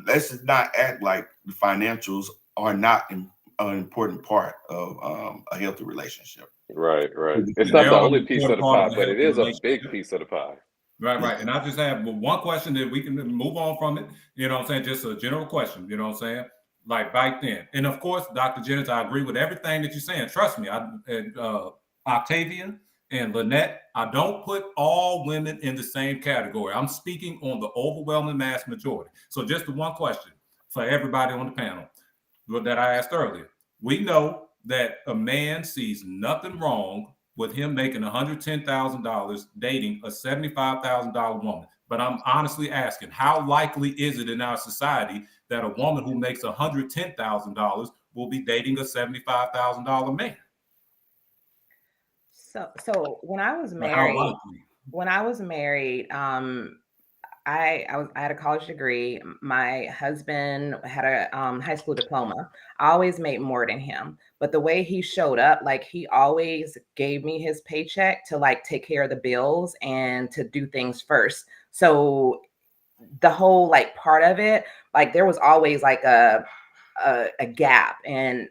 S4: let's just not act like the financials are not an important part of a healthy relationship.
S3: Right. It's not the only piece of the pie, but it is a big piece of the pie.
S6: Right. And I just have one question that we can move on from it. You know what I'm saying? Just a general question. You know what I'm saying? Like back then. And of course, Dr. Jennings, I agree with everything that you're saying. Trust me. Octavia and Lynette, I don't put all women in the same category. I'm speaking on the overwhelming mass majority. So just the one question for everybody on the panel that I asked earlier. We know that a man sees nothing wrong with him making $110,000 dating a $75,000 woman. But I'm honestly asking, how likely is it in our society that a woman who makes $110,000 will be dating a $75,000 man?
S5: So when I was married, I had a college degree. My husband had a high school diploma. I always made more than him, but the way he showed up, like he always gave me his paycheck to like take care of the bills and to do things first. So the whole like part of it, like there was always like a gap,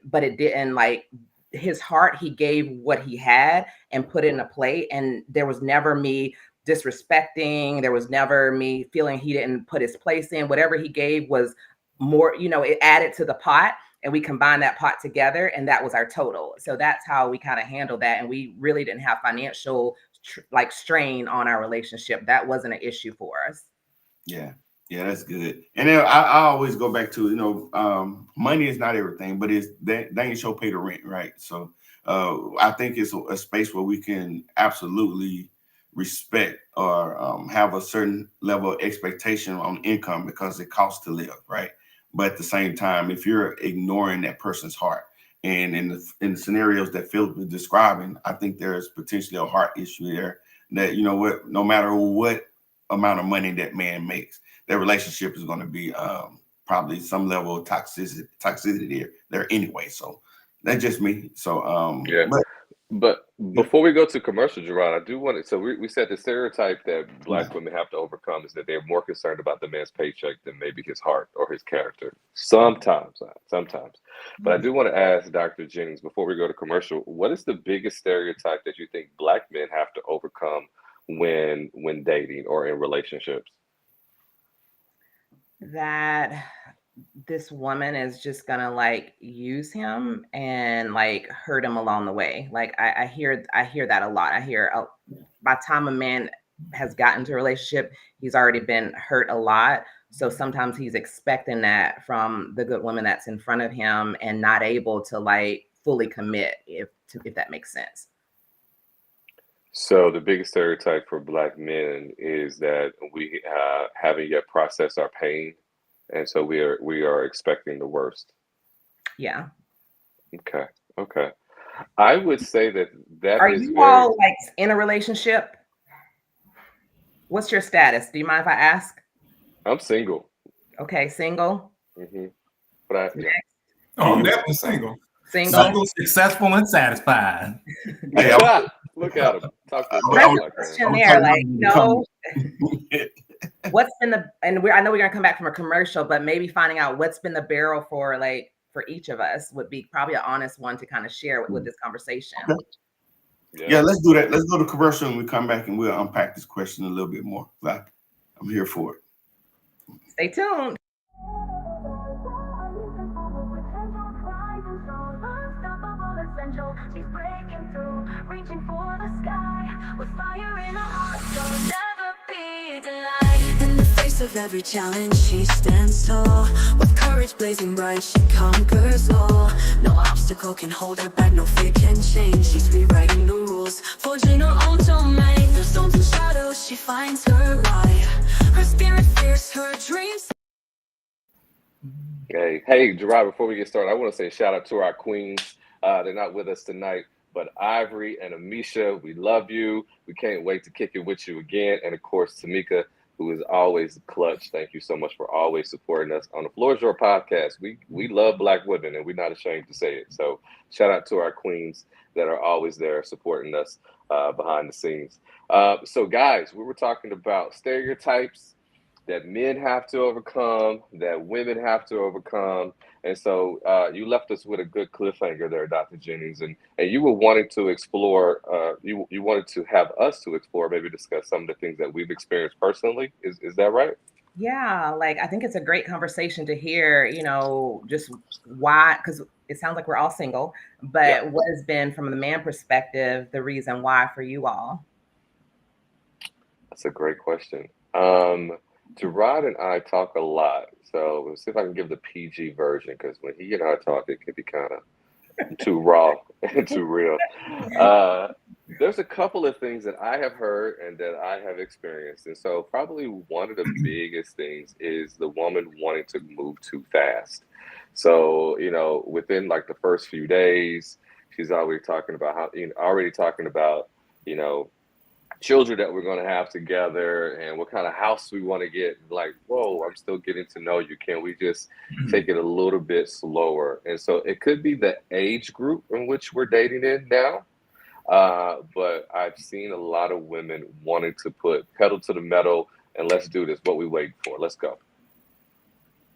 S5: but it didn't like his heart. He gave what he had and put it in a plate, and there was never me disrespecting. There was never me feeling he didn't put his place in. Whatever he gave was more, it added to the pot, and we combined that pot together, and that was our total. So that's how we kind of handled that, and we really didn't have financial strain on our relationship. That wasn't an issue for us.
S4: Yeah, that's good. And then I always go back to money is not everything, but it's they ain't sure pay the rent, right? So I think it's a space where we can absolutely respect or have a certain level of expectation on income because it costs to live, right? But at the same time, if you're ignoring that person's heart, and in the scenarios that Philip was describing, I think there's potentially a heart issue there that, no matter what amount of money that man makes, their relationship is going to be probably some level of toxicity there anyway. So that's just me. So
S3: Yeah. But before we go to commercial, Gerard, I do want to. So we said the stereotype that Black women have to overcome is that they're more concerned about the man's paycheck than maybe his heart or his character. Sometimes. But I do want to ask Dr. Jennings before we go to commercial, what is the biggest stereotype that you think Black men have to overcome when dating or in relationships?
S5: That this woman is just gonna like use him and like hurt him along the way. Like I hear that a lot. I hear by the time a man has gotten to a relationship, he's already been hurt a lot. So sometimes he's expecting that from the good woman that's in front of him and not able to like fully commit, if that makes sense.
S3: So the biggest stereotype for Black men is that we haven't yet processed our pain, and so we are expecting the worst.
S5: Yeah.
S3: Okay. I would say that
S5: Are
S3: is
S5: you
S3: very.
S5: all like in a relationship? What's your status? Do you mind if I ask?
S3: I'm single.
S5: Okay, single.
S3: But yeah.
S6: Oh, definitely single.
S5: Single,
S6: successful, and satisfied.
S4: Hey,
S3: Look at him. Talk to
S5: That's
S3: us
S5: the
S3: like
S5: question
S3: that.
S5: there. Like, what's been the, and I know we're gonna come back from a commercial, but maybe finding out what's been the barrel for each of us would be probably an honest one to kind of share with this conversation.
S4: Okay. Yeah, let's do that. Let's go to commercial and we come back and we'll unpack this question a little bit more. I'm here for it.
S5: Stay tuned.
S2: She's breaking through, reaching for the sky with fire in her heart. She'll never be denied. In the face of every challenge, she stands tall. With courage blazing bright, she conquers all. No obstacle can hold her back, no fear can change. She's rewriting the rules, forging her own domain. Through storms and shadows, she finds her light. Her spirit fierce, her dreams.
S3: Hey, Gerard, before we get started, I want to say shout out to our queens. They're not with us tonight, but Ivory and Amisha, we love you. We can't wait to kick it with you again. And of course, Tamika, who is always clutch. Thank you so much for always supporting us on the Floor is Your podcast. We love Black women, and we're not ashamed to say it. So shout out to our queens that are always there supporting us behind the scenes. So guys, we were talking about stereotypes that men have to overcome, that women have to overcome. And so you left us with a good cliffhanger there, Dr. Jennings, and you were wanting to explore, you wanted to have us to explore, maybe discuss some of the things that we've experienced personally. Is that right?
S5: Yeah, like I think it's a great conversation to hear, just why, because it sounds like we're all single, but what has been from the man perspective, the reason why for you all?
S3: That's a great question. Gerard and I talk a lot, so let's see if I can give the PG version, because when he and I talk, it can be kind of too raw and too real. There's a couple of things that I have heard and that I have experienced, and so probably one of the biggest things is the woman wanting to move too fast. So within like the first few days, she's already talking about children that we're going to have together and what kind of house we want to get. Like, whoa, I'm still getting to know you. Can we just take it a little bit slower? And so it could be the age group in which we're dating in now. But I've seen a lot of women wanting to put pedal to the metal and let's do this. What we waiting for? Let's go.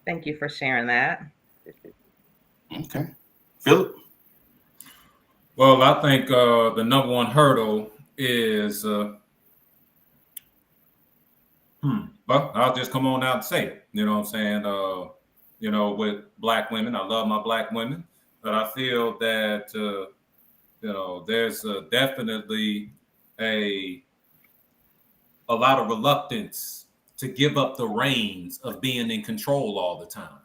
S5: Thank you for sharing that.
S4: Okay. Philip?
S6: Well, I think the number one hurdle is, well, I'll just come on out and say it. You know what I'm saying? With Black women, I love my Black women, but I feel that, there's definitely a lot of reluctance to give up the reins of being in control all the time.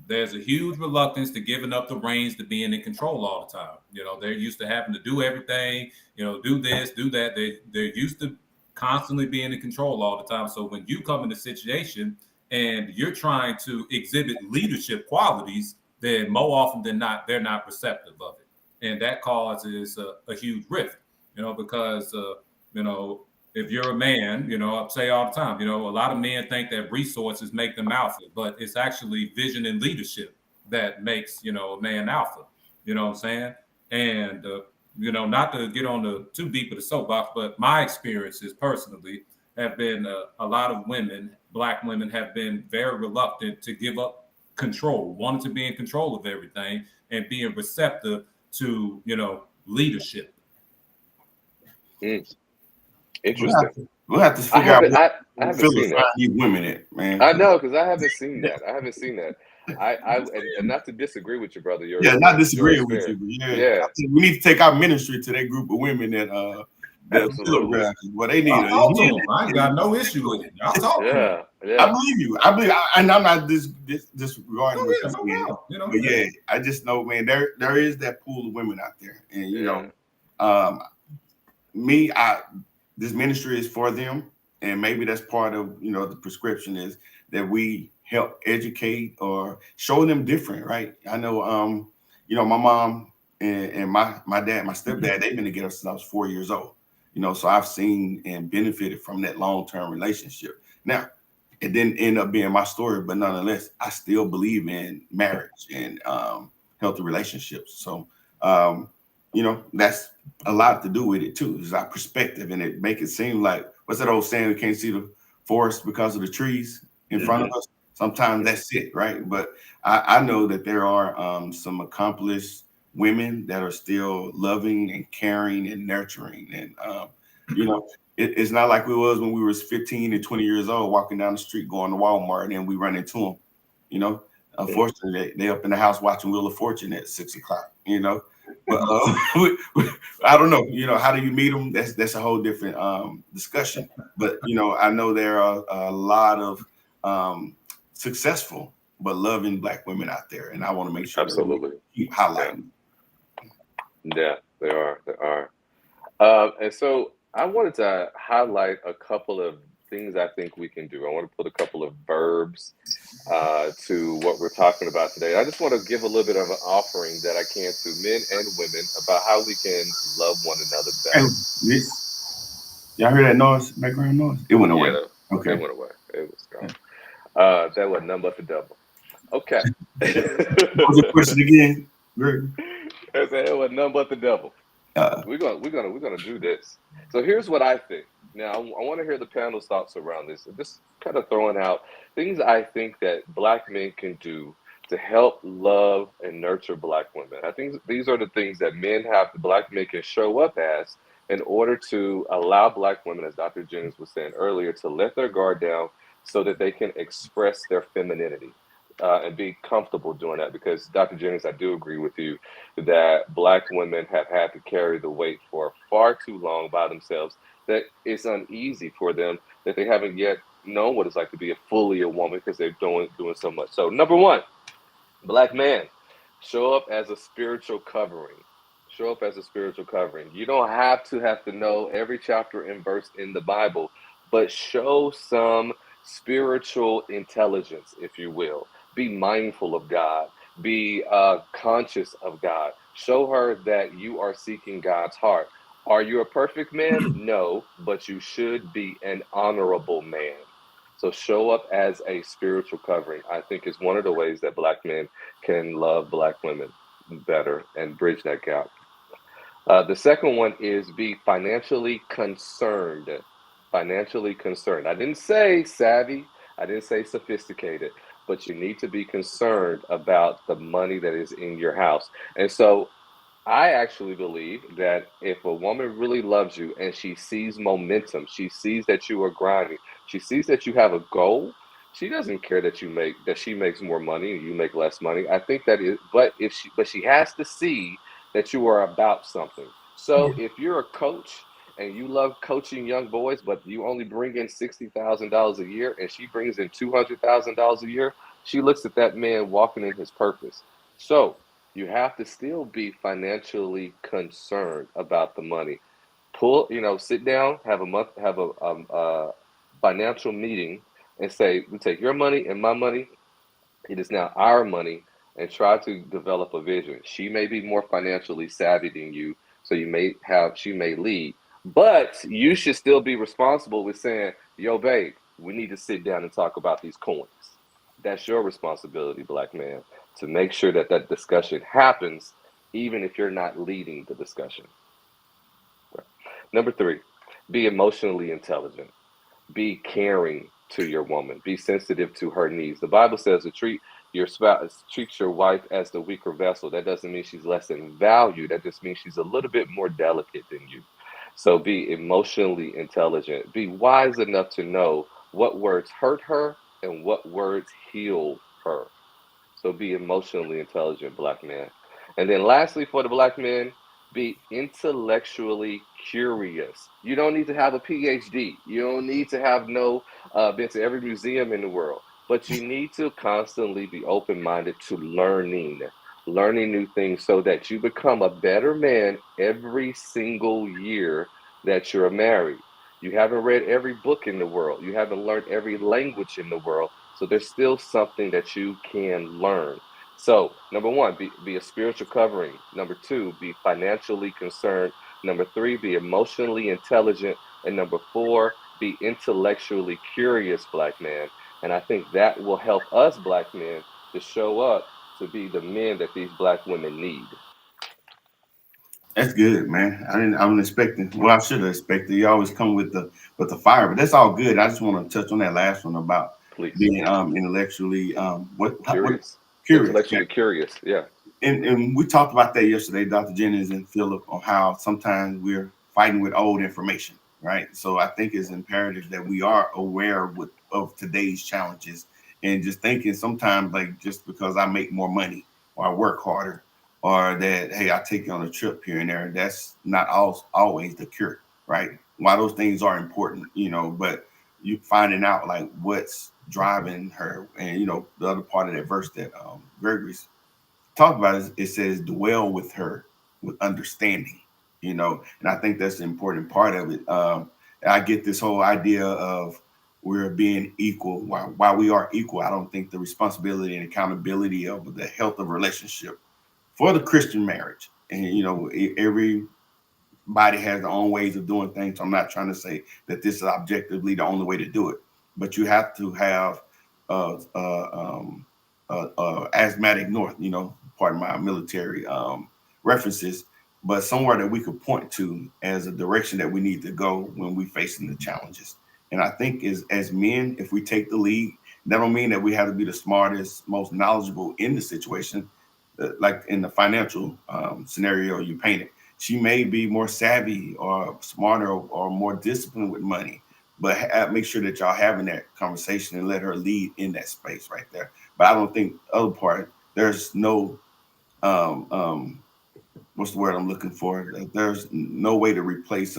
S6: There's a huge reluctance to giving up the reins to being in control all the time. They're used to having to do everything, do this, do that. They're used to constantly being in control all the time. So when you come in a situation and you're trying to exhibit leadership qualities, then more often than not, they're not receptive of it. And that causes a huge rift, because, if you're a man, I say all the time, a lot of men think that resources make them alpha, but it's actually vision and leadership that makes, a man alpha. You know what I'm saying? And, not to get on the too deep of the soapbox, but my experiences personally have been a lot of women, Black women, have been very reluctant to give up control, wanting to be in control of everything and being receptive to, leadership.
S3: Interesting.
S4: We'll have to
S3: I
S4: figure out
S3: haven't. I
S4: what
S3: haven't
S4: Philip
S3: seen that.
S4: find these women at, man.
S3: I know because I haven't seen that. I haven't seen that. And not to disagree with you, brother.
S4: Yeah, not
S3: Yours
S4: disagreeing
S3: is
S4: with
S3: fair.
S4: you, but yeah,
S3: Yeah,
S4: I think we need to take our ministry to that group of women that Philip
S3: absolutely.
S4: grabs. Well, they need
S6: I'll
S4: a
S6: talk to them. I ain't got no issue with it. I'll talk to them.
S3: Yeah,
S4: I
S3: yeah.
S4: believe you. And I'm not disregarding
S6: Oh
S4: what
S6: yeah,
S4: you're
S6: no
S4: saying.
S6: doubt.
S4: But yeah, I just know, man, there is that pool of women out there, and
S3: Yeah.
S4: um, this ministry is for them, and maybe that's part of the prescription is that we help educate or show them different, right? I know, my mom and my dad, my stepdad, they've been together since I was 4 years old. So I've seen and benefited from that long-term relationship. Now, it didn't end up being my story, but nonetheless, I still believe in marriage and healthy relationships. So, that's a lot to do with it too. Is our perspective, and it make it seem like what's that old saying? We can't see the forest because of the trees in front of us. Sometimes that's it, right? But I know that there are some accomplished women that are still loving and caring and nurturing, and it's not like we was when we was 15 and 20 years old, walking down the street, going to Walmart, and we run into them. Unfortunately, they up in the house watching Wheel of Fortune at 6 o'clock. But I don't know. How do you meet them? That's a whole different discussion. But I know there are a lot of successful but loving Black women out there, and I want to make sure that we
S3: Absolutely.
S4: keep highlighting.
S3: Yeah, there are. There are. And so I wanted to highlight a couple of things I think we can do. I want to put a couple of verbs to what we're talking about today. I just want to give a little bit of an offering that I can to men and women about how we can love one another
S4: Hey,
S3: better.
S4: y'all hear that noise? Background noise? It went away.
S3: Yeah, it
S4: Okay.
S3: went away. It was gone. That was none but the devil. Okay.
S4: What was the question again, Greg?
S3: I said it was none but the devil.
S4: Uh,
S3: We're gonna do this. So here's what I think. Now I want to hear the panel's thoughts around this. Just kind of throwing out things I think that Black men can do to help love and nurture Black women. I think these are the things that Black men can show up as in order to allow Black women, as Dr. Jennings was saying earlier, to let their guard down so that they can express their femininity. And be comfortable doing that because Dr. Jennings, I do agree with you that Black women have had to carry the weight for far too long by themselves, that it's uneasy for them, that they haven't yet known what it's like to be fully a woman because they're doing so much. So number one, Black man, show up as a spiritual covering. Show up as a spiritual covering. You don't have to know every chapter and verse in the Bible, but show some spiritual intelligence, if you will. Be mindful of God. Be conscious of God. Show her that you are seeking God's heart. Are you a perfect man? No, but you should be an honorable man. So show up as a spiritual covering. I think is one of the ways that Black men can love Black women better and bridge that gap. The second one is be financially concerned. Financially concerned. I didn't say savvy, I didn't say sophisticated, but you need to be concerned about the money that is in your house. And so I actually believe that if a woman really loves you and she sees momentum, she sees that you are grinding, she sees that you have a goal, she doesn't care that she makes more money and you make less money. I think that is, but she has to see that you are about something. So if you're a coach and you love coaching young boys, but you only bring in $60,000 a year and she brings in $200,000 a year, she looks at that man walking in his purpose. So you have to still be financially concerned about the money. Sit down, have a financial meeting, and say, we take your money and my money. It is now our money, and try to develop a vision. She may be more financially savvy than you, so she may lead, But you should still be responsible with saying, yo, babe, we need to sit down and talk about these coins. That's your responsibility, black man, to make sure that that discussion happens, even if you're not leading the discussion. Number three, be emotionally intelligent. Be caring to your woman. Be sensitive to her needs. The Bible says to treat your spouse, treat your wife as the weaker vessel. That doesn't mean she's less in value. That just means she's a little bit more delicate than you. So be emotionally intelligent. Be wise enough to know what words hurt her and what words heal her. So be emotionally intelligent, black man. And then lastly, for the black men, be intellectually curious. You don't need to have a PhD. You don't need to have no been to every museum in the world, but you need to constantly be open-minded to learning new things so that you become a better man every single year that you're married. You haven't read every book in the world. You haven't learned every language in the world. So there's still something that you can learn. So, number one, be a spiritual covering. Number two, be financially concerned. Number three, be emotionally intelligent. And number four, be intellectually curious, black man. And I think that will help us, black men, to show up to be the men that these black women need.
S4: That's good, man. I wasn't expecting. Well, I should have expected. You always come with the fire, but that's all good. I just want to touch on that last one about
S3: Please.
S4: being intellectually what
S3: Curious.
S4: curious. Yeah.
S3: Intellectually curious. Yeah.
S4: And we talked about that yesterday, Dr. Jennings and Philip, on how sometimes we're fighting with old information, right? So I think it's imperative that we are aware of today's challenges and just thinking sometimes like just because I make more money or I work harder or that hey I take you on a trip here and there, that's not always the cure, right? While those things are important, but you finding out like what's driving her, and the other part of that verse that Gregory's talk about is it says dwell with her with understanding, and I think that's the important part of it. I get this whole idea of we're being equal. While we are equal, I don't think the responsibility and accountability of the health of relationship for the Christian marriage, and every body has their own ways of doing things. So I'm not trying to say that this is objectively the only way to do it, but you have to have asthmatic north, part of my military references, but somewhere that we could point to as a direction that we need to go when we facing the challenges. And I think as men, if we take the lead, that don't mean that we have to be the smartest, most knowledgeable in the situation, like in the financial scenario you painted. She may be more savvy or smarter or more disciplined with money, but make sure that y'all having that conversation and let her lead in that space right there. But I don't think the other part, there's no um, um, what's the word I'm looking for? There's no way to replace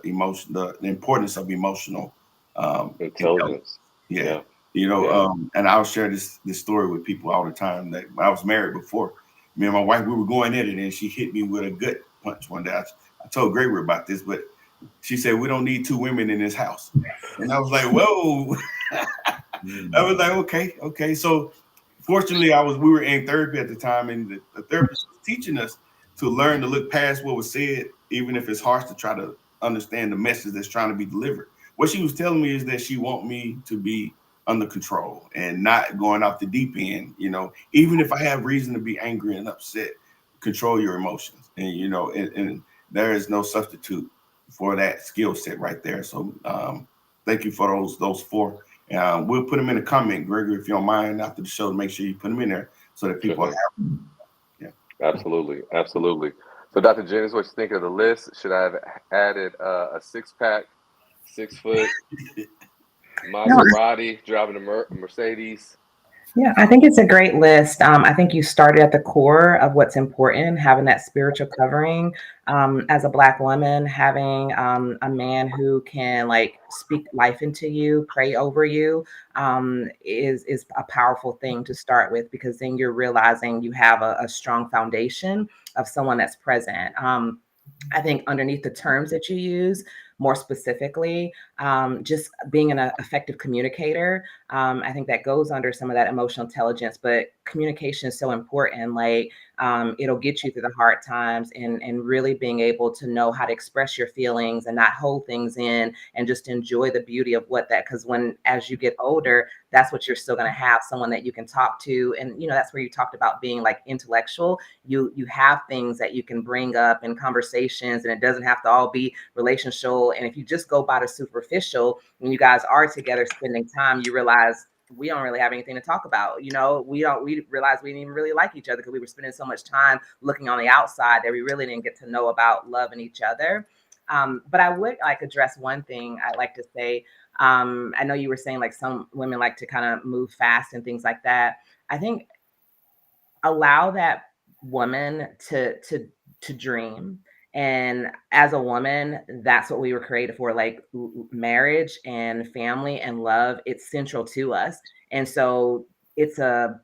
S4: emotion, the importance of emotional intelligence.
S3: Intelligence.
S4: Yeah,
S3: Yeah. Yeah.
S4: and I'll share this story with people all the time. That when I was married before, me and my wife, we were going at it, and she hit me with a gut punch one day. I told Gregory about this, but she said we don't need two women in this house, and I was like, whoa. I was like, okay. So fortunately, we were in therapy at the time, and the therapist was teaching us to learn to look past what was said, even if it's harsh, to try to understand the message that's trying to be delivered. What she was telling me is that she want me to be under control and not going off the deep end. Even if I have reason to be angry and upset, control your emotions, and and there is no substitute for that skill set right there. So thank you for those four. We'll put them in a comment, Gregory, if you don't mind, after the show, to make sure you put them in there so that people have. Yeah.
S3: Absolutely. Absolutely. So, Dr. Jennings, what you think of the list? Should I have added a six pack, 6 foot
S5: No,
S3: Maserati driving a Mercedes?
S5: yeah, I think it's a great list. I think you started at the core of what's important, having that spiritual covering. As a Black woman, having a man who can like speak life into you, pray over you, is a powerful thing to start with, because then you're realizing you have a strong foundation of someone that's present. I think underneath the terms that you use, more specifically, just being an effective communicator. I think that goes under some of that emotional intelligence, but communication is so important. Like It'll get you through the hard times, and really being able to know how to express your feelings and not hold things in, and just enjoy the beauty of what that, because as you get older, that's what you're still going to have, someone that you can talk to. And that's where you talked about being like intellectual. You have things that you can bring up in conversations, and it doesn't have to all be relational. And if you just go by the superficial, when you guys are together spending time, you realize we don't really have anything to talk about. We realized we didn't even really like each other because we were spending so much time looking on the outside that we really didn't get to know about love and each other. But I would like address one thing I'd like to say. I know you were saying like some women like to kind of move fast and things like that. I think allow that woman to dream. And as a woman, that's what we were created for. Like marriage and family and love, it's central to us. And so it's on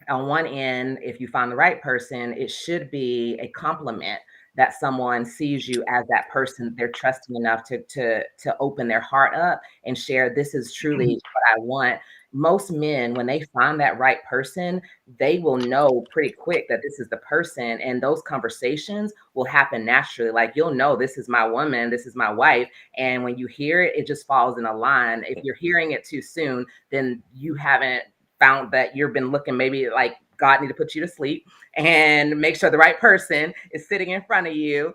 S5: one end, if you find the right person, it should be a compliment that someone sees you as that person they're trusting enough to open their heart up and share, this is truly what I want. Most men, when they find that right person, they will know pretty quick that this is the person, and those conversations will happen naturally. Like, you'll know, this is my woman, this is my wife. And when you hear it, it just falls in a line. If you're hearing it too soon, then you haven't found that, you've been looking, maybe like God need to put you to sleep and make sure the right person is sitting in front of you.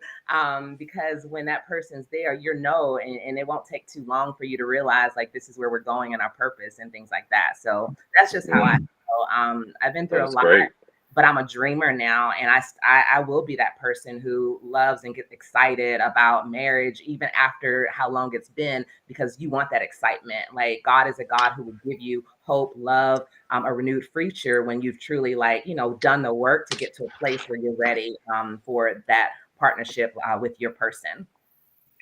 S5: Because when that person's there, and it won't take too long for you to realize like, this is where we're going and our purpose and things like that. So that's just how I feel. I've been through
S3: That's
S5: a lot.
S3: great.
S5: But I'm a dreamer now, and I will be that person who loves and gets excited about marriage, even after how long it's been, because you want that excitement. Like, God is a God who will give you hope, love, a renewed future when you've truly done the work to get to a place where you're ready for that partnership with your person.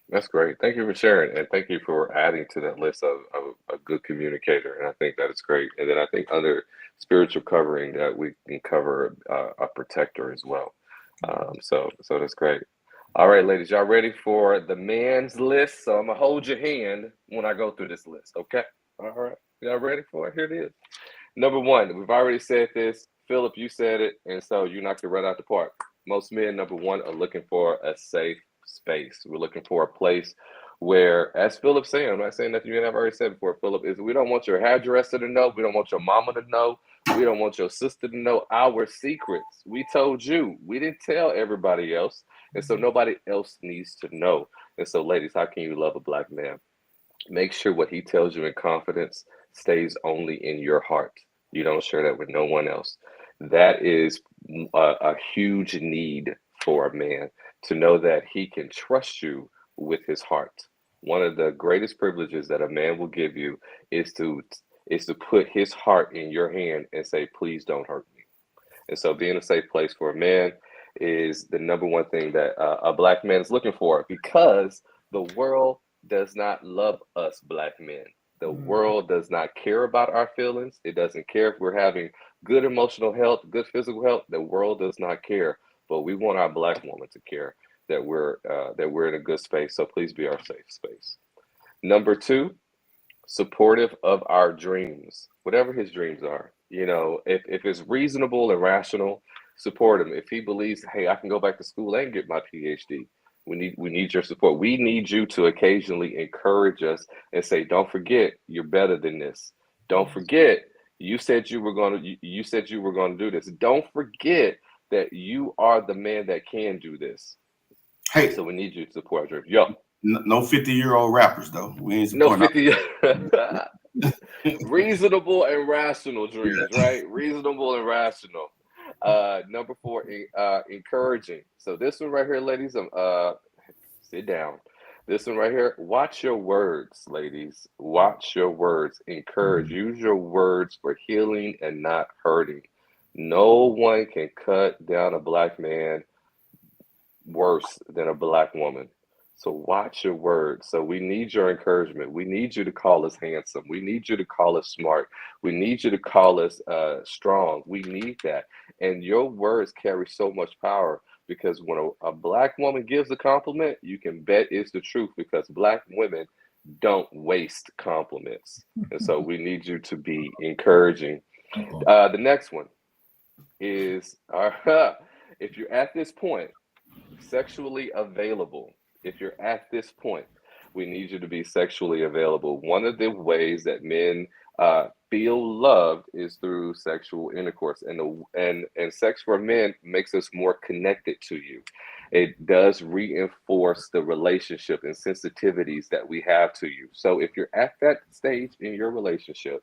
S3: That's great. Thank you for sharing, and thank you for adding to that list of a good communicator. And I think that is great. And then I think under spiritual covering that we can cover a protector as well. So that's great. All right, ladies, y'all ready for the man's list? So I'm gonna hold your hand when I go through this list. Okay. All right. Y'all ready for it? Here it is. Number one, we've already said this. Philip, you said it, and so you knocked it right out the park. Most men, number one, are looking for a safe space. We're looking for a place where, as Philip said, I'm not saying that you have already said before, Philip, is we don't want your hairdresser to know. We don't want your mama to know. We don't want your sister to know our secrets. We told you. We didn't tell everybody else. And so nobody else needs to know. And so, ladies, how can you love a black man? Make sure what he tells you in confidence stays only in your heart. You don't share that with no one else. That is a huge need for a man, to know that he can trust you with his heart. One of the greatest privileges that a man will give you is to put his heart in your hand and say, please don't hurt me. And so being a safe place for a man is the number one thing that a black man is looking for, because the world does not love us black men. The world does not care about our feelings. It doesn't care if we're having good emotional health, good physical health. The world does not care. But we want our black woman to care that we're in a good space. So please be our safe space. Number two, supportive of our dreams, whatever his dreams are. If it's reasonable and rational, support him. If he believes, hey, I can go back to school and get my PhD, we need your support. We need you to occasionally encourage us and say, don't forget, you're better than this. Don't forget, you said you were going to do this. Don't forget that you are the man that can do this.
S4: Hey,
S3: so we need you to support our dreams. Yo.
S4: No 50-year-old rappers though. We ain't
S3: No
S4: supporting
S3: 50 reasonable and rational dreams, right? Reasonable and rational. Number four, encouraging. So this one right here, ladies, sit down. This one right here, watch your words, ladies. Watch your words. Encourage. Use your words for healing and not hurting. No one can cut down a black man worse than a black woman. So watch your words. So we need your encouragement. We need you to call us handsome. We need you to call us smart. We need you to call us strong. We need that. And your words carry so much power, because when a black woman gives a compliment, you can bet it's the truth, because black women don't waste compliments. And so we need you to be encouraging. The next one is If you're at this point, sexually available, if you're at this point, we need you to be sexually available. One of the ways that men feel loved is through sexual intercourse, and sex for men makes us more connected to you. It does reinforce the relationship and sensitivities that we have to you. So if you're at that stage in your relationship,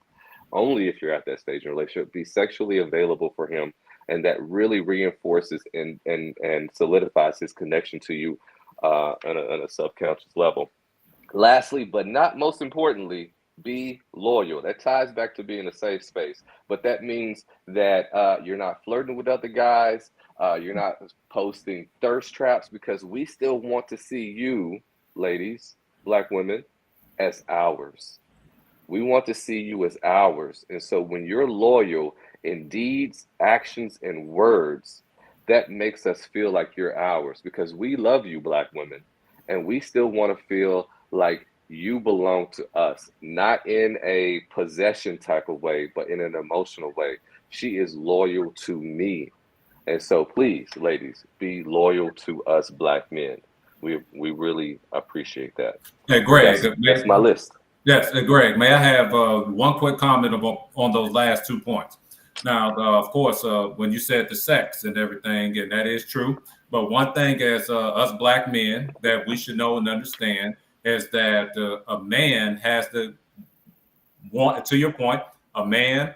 S3: only if you're at that stage in your relationship, be sexually available for him, and that really reinforces and solidifies his connection to you on a subconscious level. Lastly, but not most importantly, be loyal. That ties back to being a safe space, but that means that you're not flirting with other guys, you're not posting thirst traps, because we still want to see you, ladies, black women, as ours. We want to see you as ours. And so when you're loyal in deeds, actions, and words, that makes us feel like you're ours, because we love you, black women, and we still want to feel like you belong to us, not in a possession type of way, but in an emotional way. She is loyal to me. And so please, ladies, be loyal to us black men. We really appreciate that.
S6: Hey,
S3: But
S6: Greg,
S3: that's my list.
S6: yes, Greg, may I have one quick comment on those last 2 points? Now, of course, when you said the sex and everything, and that is true. But one thing as us black men that we should know and understand is that a man has to want, to your point, a man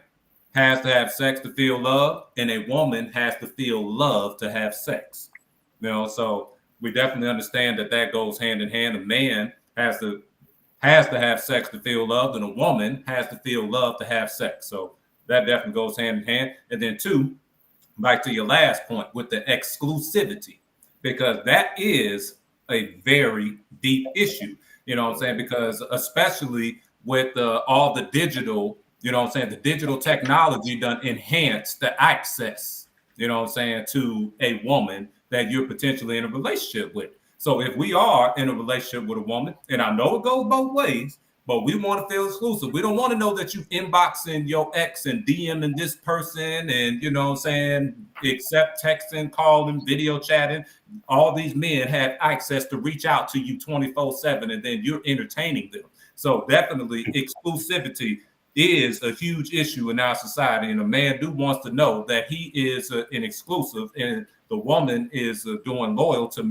S6: has to have sex to feel love, and a woman has to feel love to have sex. So we definitely understand that that goes hand in hand. A man has to have sex to feel loved, and a woman has to feel love to have sex. So that definitely goes hand in hand. And then two, back to your last point with the exclusivity, because that is a very deep issue. You know what I'm saying? Because especially with all the digital, the digital technology done enhance the access, to a woman that you're potentially in a relationship with. So if we are in a relationship with a woman, and I know it goes both ways, but we want to feel exclusive. We don't want to know that you inboxing your ex and DMing this person and, except texting, calling, video chatting. All these men have access to reach out to you 24/7, and then you're entertaining them. So definitely exclusivity is a huge issue in our society. And a man do wants to know that he is an exclusive, and the woman is doing loyal to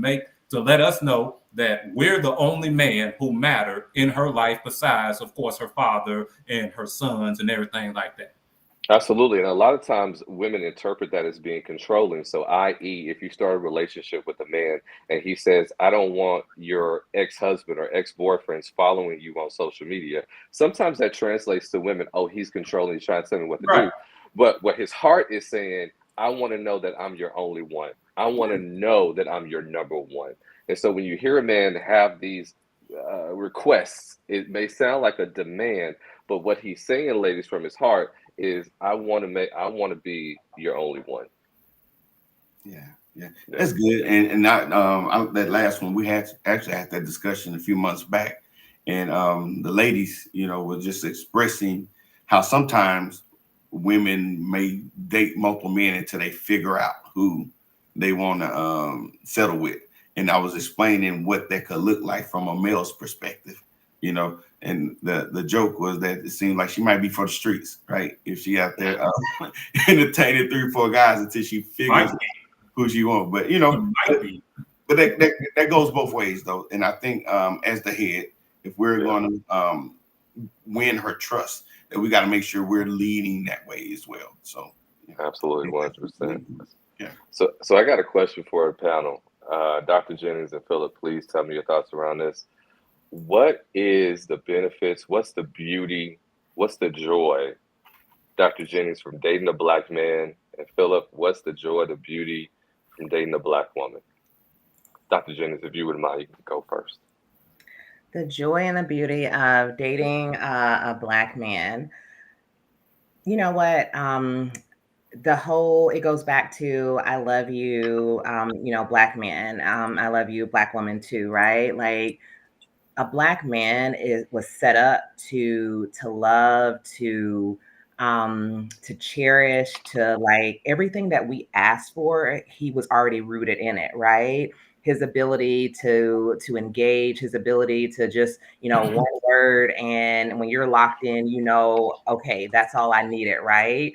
S6: let us know that we're the only man who matter in her life, besides, of course, her father and her sons and everything like that.
S3: Absolutely. And a lot of times women interpret that as being controlling. So, i.e., if you start a relationship with a man and he says, I don't want your ex-husband or ex-boyfriends following you on social media, sometimes that translates to women, oh, he's controlling, he's trying to tell me what to
S6: Right.
S3: do. But what his heart is saying, I want to know that I'm your only one. I want to know that I'm your number one. And so when you hear a man have these requests, it may sound like a demand, but what he's saying, ladies, from his heart is, I want to be your only one.
S4: Yeah, that's good. And not that last one, we had actually had that discussion a few months back, and the ladies, were just expressing how sometimes women may date multiple men until they figure out who they want to settle with. And I was explaining what that could look like from a male's perspective, and the joke was that it seemed like she might be for the streets, right? If she out there entertaining 3 or 4 guys until she figures who she wants. But but that goes both ways though. And I think as the head, if we're going to win her trust, that we got to make sure we're leading that way as well. So
S3: absolutely, 100%.
S4: Yeah.
S3: So I got a question for our panel. Dr. Jennings and Philip, please tell me your thoughts around this. What is the benefits? What's the beauty? What's the joy, Dr. Jennings, from dating a black man? And Philip, what's the joy, the beauty from dating a black woman? Dr. Jennings, if you wouldn't mind, you can go first.
S5: The joy and the beauty of dating a black man. You know what? It goes back to, I love you, black man. I love you, black woman too, right? Like, a black man was set up to love, to to cherish, to like everything that we asked for, he was already rooted in it, right? His ability to engage, his ability to just, one word, and when you're locked in, okay, that's all I needed, right?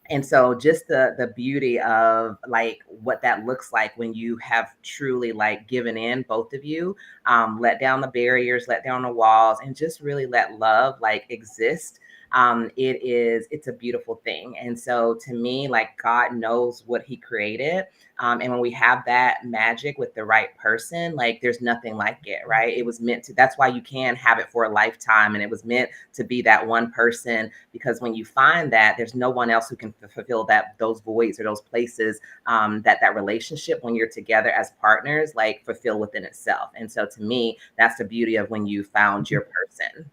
S5: And so just the beauty of like what that looks like when you have truly like given in, both of you, let down the barriers, let down the walls, and just really let love like exist. It's a beautiful thing. And so to me, like, God knows what he created. And when we have that magic with the right person, like there's nothing like it, right? It was meant to, that's why you can have it for a lifetime. And it was meant to be that one person, because when you find that, there's no one else who can fulfill those voids or those places, that relationship when you're together as partners, like fulfill within itself. And so to me, that's the beauty of when you found your person.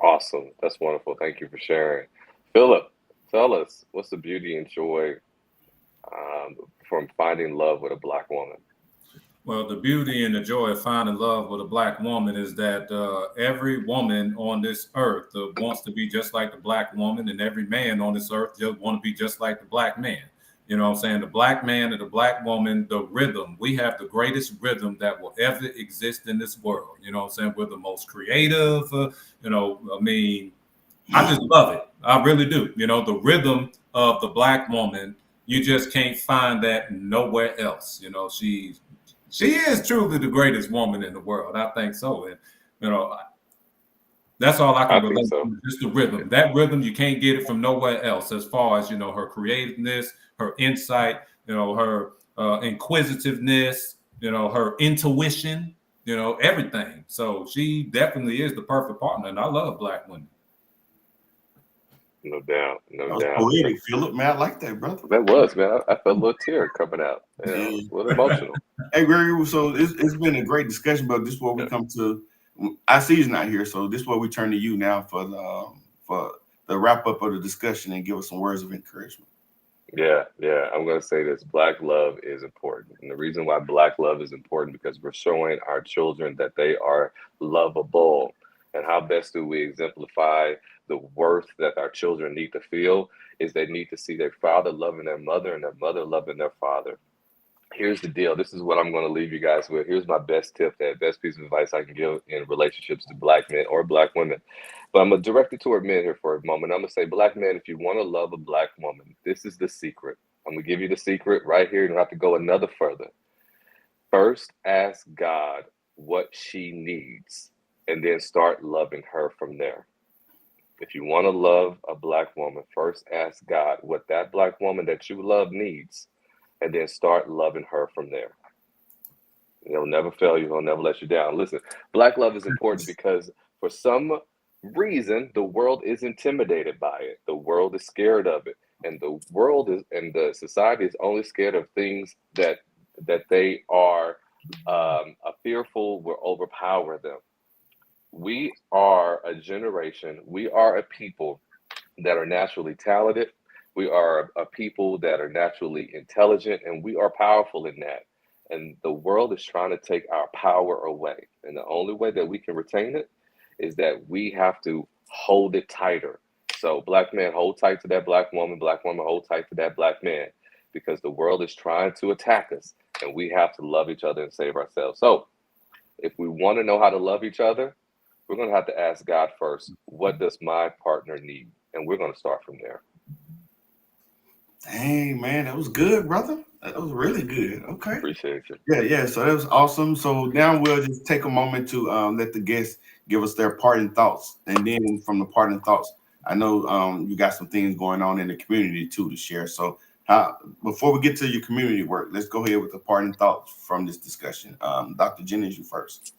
S3: Awesome. That's wonderful. Thank you for sharing. Philip, tell us what's the beauty and joy from finding love with a Black woman?
S6: Well, the beauty and the joy of finding love with a Black woman is that every woman on this earth wants to be just like the Black woman, and every man on this earth just want to be just like the Black man. You know what I'm saying? The Black man and the Black woman, the rhythm. We have the greatest rhythm that will ever exist in this world. You know what I'm saying? We're the most creative. I mean, I just love it. I really do. The rhythm of the Black woman, you just can't find that nowhere else. She is truly the greatest woman in the world. I think so. And, that's all I
S3: I
S6: can
S3: think
S6: relate
S3: so.
S6: to, just the rhythm. That rhythm, you can't get it from nowhere else as far as, her creativeness, her insight, her inquisitiveness, her intuition, everything. So she definitely is the perfect partner. And I love Black women.
S3: No doubt.
S4: That
S3: No
S4: was
S3: doubt.
S4: poetic, Philip, man. I like that, brother.
S3: That was, man. I felt a little tear coming out.
S4: Yeah.
S3: A little emotional.
S4: Hey, Gregory, so it's been a great discussion, but this is where we come to. I see he's not here, so this is where we turn to you now for the wrap up of the discussion and give us some words of encouragement.
S3: Yeah, yeah. I'm going to say this. Black love is important. And the reason why Black love is important because we're showing our children that they are lovable. And how best do we exemplify the worth that our children need to feel is they need to see their father loving their mother and their mother loving their father. Here's the deal. This is what I'm going to leave you guys with. Here's my best tip, that best piece of advice I can give in relationships to Black men or Black women. But I'm going to direct it toward men here for a moment. I'm going to say, Black men, if you want to love a Black woman, this is the secret. I'm going to give you the secret right here. You don't have to go another further. First, ask God what she needs, and then start loving her from there. If you want to love a Black woman, first ask God what that Black woman that you love needs, and then start loving her from there. He'll never fail you. He'll never let you down. Listen, Black love is important because for some reason, the world is intimidated by it. The world is scared of it. And the world is, and the society is only scared of things that they are fearful will overpower them. We are a generation, we are a people that are naturally talented. We are a people that are naturally intelligent, and we are powerful in that. And the world is trying to take our power away. And the only way that we can retain it is that we have to hold it tighter. So, Black man, hold tight to that Black woman. Black woman, hold tight to that Black man, because the world is trying to attack us, and we have to love each other and save ourselves. So, if we want to know how to love each other, we're going to have to ask God first, what does my partner need? And we're going to start from there.
S4: Dang, man, that was good, brother. That was really good. Okay.
S3: Appreciate you.
S4: Yeah. So that was awesome. So now we'll just take a moment to let the guests give us their parting thoughts, and then from the parting thoughts, I know you got some things going on in the community too to share. So before we get to your community work, let's go ahead with the parting thoughts from this discussion. Dr. Jennings, you first.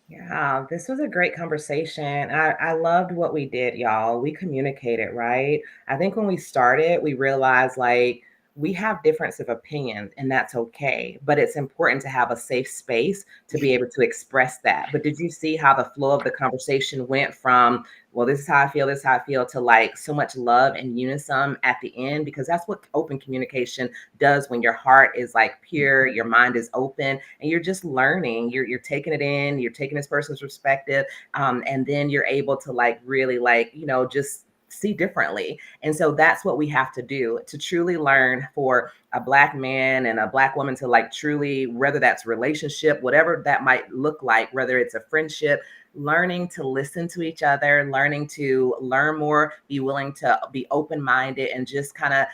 S5: Yeah, this was a great conversation. I loved what we did, y'all. We communicated, right? I think when we started, we realized like we have difference of opinions, and that's okay. But it's important to have a safe space to be able to express that. But did you see how the flow of the conversation went from, well, this is how I feel, this is how I feel, to like so much love and unison at the end? Because that's what open communication does when your heart is like pure, your mind is open, and you're just learning. You're taking it in, you're taking this person's perspective, and then you're able to like really like just see differently. And so that's what we have to do to truly learn, for a Black man and a Black woman to like truly, whether that's relationship, whatever that might look like, whether it's a friendship, learning to listen to each other, learning to learn more, be willing to be open-minded, and just kind of,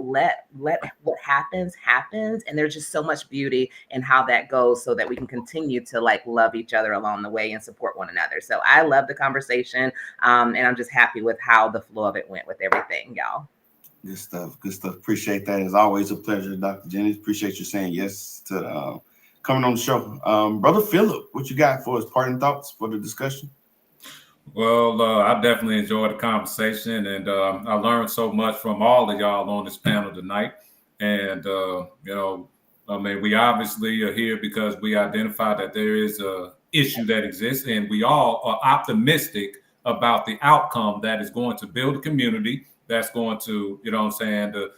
S5: let what happens. And there's just so much beauty in how that goes, so that we can continue to like love each other along the way and support one another. So I love the conversation, and I'm just happy with how the flow of it went with everything, y'all.
S4: Good stuff. Good stuff. Appreciate that. It's always a pleasure, Dr. Jennings. Appreciate you saying yes to coming on the show. Brother Philip, what you got for us? Parting thoughts for the discussion?
S6: Well, I definitely enjoyed the conversation, and I learned so much from all of y'all on this panel tonight. And, I mean, we obviously are here because we identify that there is a issue that exists, and we all are optimistic about the outcome that is going to build a community that's going to, to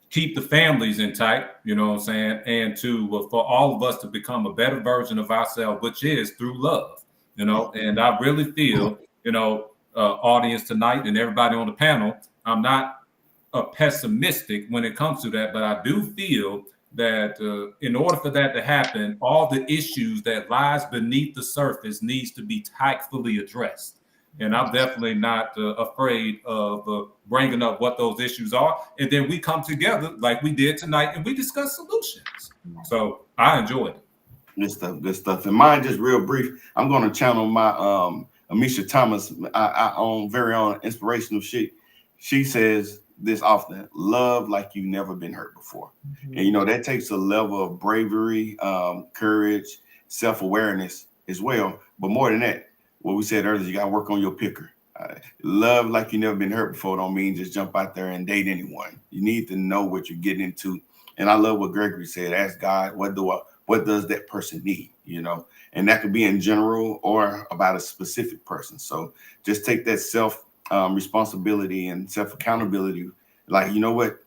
S6: keep the families intact, and to for all of us to become a better version of ourselves, which is through love, And I really feel, audience tonight and everybody on the panel, I'm not pessimistic when it comes to that, but I do feel that in order for that to happen, all the issues that lies beneath the surface needs to be tactfully addressed. And I'm definitely not afraid of bringing up what those issues are. And then we come together like we did tonight and we discuss solutions. So I enjoyed it.
S4: Good stuff. Good stuff. And mine, just real brief, I'm going to channel my Amisha Thomas, our own very own inspirational shit. She says this often: love like you've never been hurt before. And, that takes a level of bravery, courage, self-awareness as well. But more than that, what we said earlier, you got to work on your picker. Love like you've never been hurt before don't mean just jump out there and date anyone. You need to know what you're getting into. And I love what Gregory said: ask God, what does that person need? And that could be in general or about a specific person. So just take that self responsibility and self accountability. Like, what,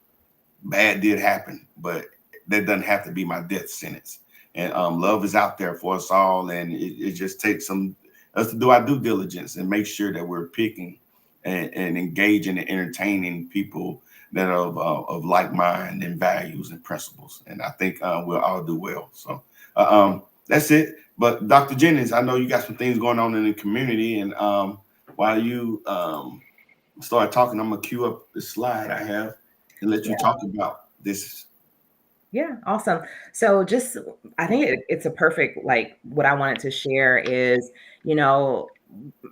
S4: bad did happen, but that doesn't have to be my death sentence. And love is out there for us all, and it just takes us to do our due diligence and make sure that we're picking and engaging and entertaining people that are of like mind and values and principles. And I think we'll all do well. So that's it. But Dr. Jennings, I know you got some things going on in the community, and while you start talking, I'm gonna cue up the slide I have and let you talk about this.
S5: Yeah, awesome. So I think it's a perfect, like, what I wanted to share is,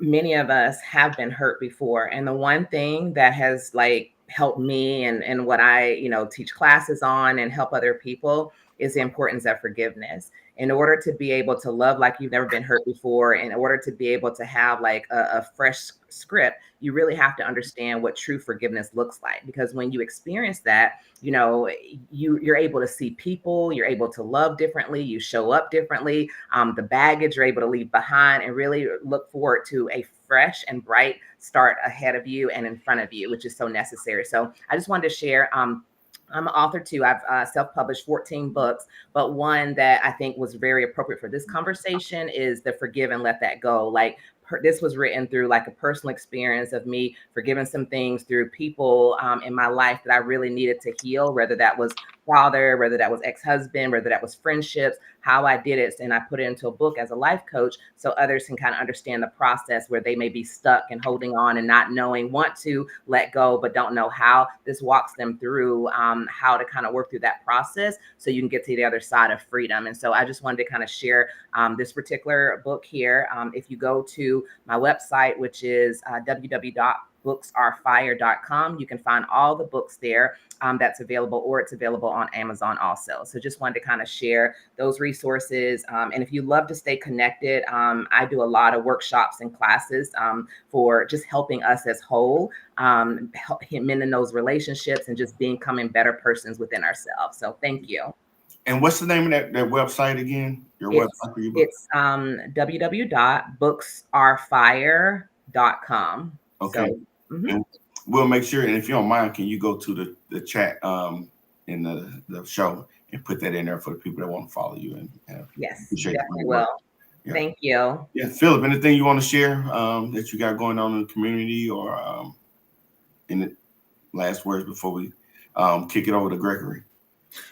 S5: many of us have been hurt before. And the one thing that has like helped me and what I, teach classes on and help other people is the importance of forgiveness. In order to be able to love like you've never been hurt before, in order to be able to have like a fresh script, you really have to understand what true forgiveness looks like. Because when you experience that, you're able to see people, you're able to love differently, you show up differently, the baggage you're able to leave behind, and really look forward to a fresh and bright start ahead of you and in front of you, which is so necessary. So I just wanted to share. I'm an author too. I've self-published 14 books, but one that I think was very appropriate for this conversation is the Forgive and Let That Go. Like, this was written through like a personal experience of me forgiving some things through people in my life that I really needed to heal, whether that was father, whether that was ex-husband, whether that was friendships, how I did it. And I put it into a book as a life coach so others can kind of understand the process where they may be stuck and holding on and not knowing, want to let go, but don't know how. This walks them through how to kind of work through that process so you can get to the other side of freedom. And so I just wanted to kind of share this particular book here. If you go to my website, which is www.booksarefire.com, you can find all the books there that's available, or it's available on Amazon also. So just wanted to kind of share those resources. And if you love to stay connected, I do a lot of workshops and classes for just helping us as whole, mending those relationships and just becoming better persons within ourselves. So thank you.
S4: And what's the name of that website again? Website for your book? It's
S5: www.booksarefire.com.
S4: Okay. So, and we'll make sure, and if you don't mind, can you go to the chat in the show and put that in there for the people that want to follow you? And
S5: yes, definitely will. Yeah. Thank you.
S4: Yeah, Philip, anything you want to share that you got going on in the community or any last words before we kick it over to Gregory?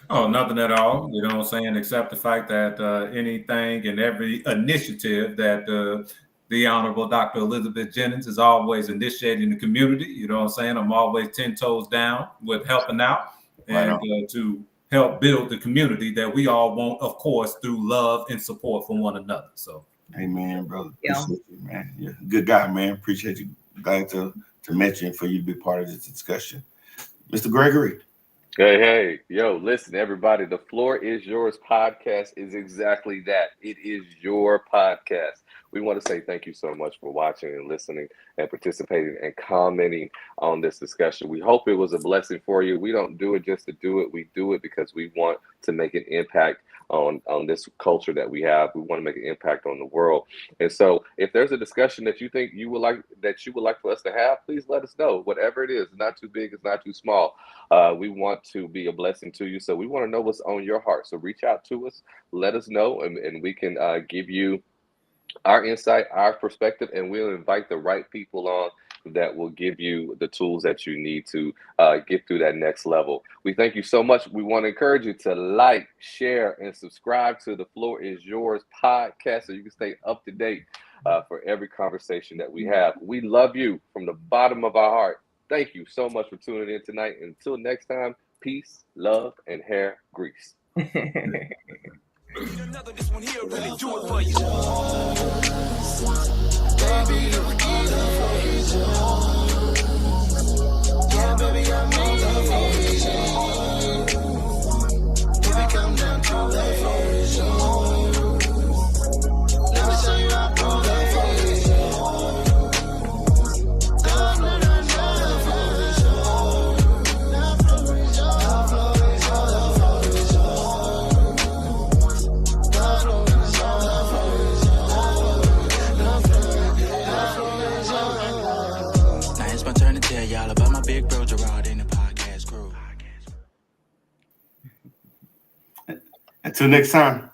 S6: Oh, nothing at all. You know what I'm saying? Except the fact that anything and every initiative that the Honorable Dr. Elizabeth Jennings is always initiating the community. You know what I'm saying? I'm always 10 toes down with helping out and to help build the community that we all want, of course, through love and support from one another. So,
S4: amen, brother.
S5: Yeah.
S4: Appreciate you, man. You're a good guy, man. Appreciate you. Glad to meet you and for you to be part of this discussion. Mr. Gregory.
S3: Hey, yo, listen, everybody. The Floor is Yours podcast is exactly that. It is your podcast. We want to say thank you so much for watching and listening and participating and commenting on this discussion. We hope it was a blessing for you. We don't do it just to do it. We do it because we want to make an impact on this culture that we have. We want to make an impact on the world. And so if there's a discussion that you think you would like for us to have, please let us know. Whatever it is, not too big, it's not too small. We want to be a blessing to you. So we want to know what's on your heart. So reach out to us, let us know, and we can give you our insight, our perspective, and we'll invite the right people on that will give you the tools that you need to get through that next level. We thank you so much. We want to encourage you to like, share, and subscribe to the Floor is Yours podcast so you can stay up to date for every conversation that we have. We love you from the bottom of our heart. Thank you so much for tuning in tonight. Until next time, peace, love, and hair grease.
S1: This one here really do it for you. Yeah, baby, I'm baby, come down to let me show you how y'all about my big bro Gerard in the podcast crew.
S4: Until next time.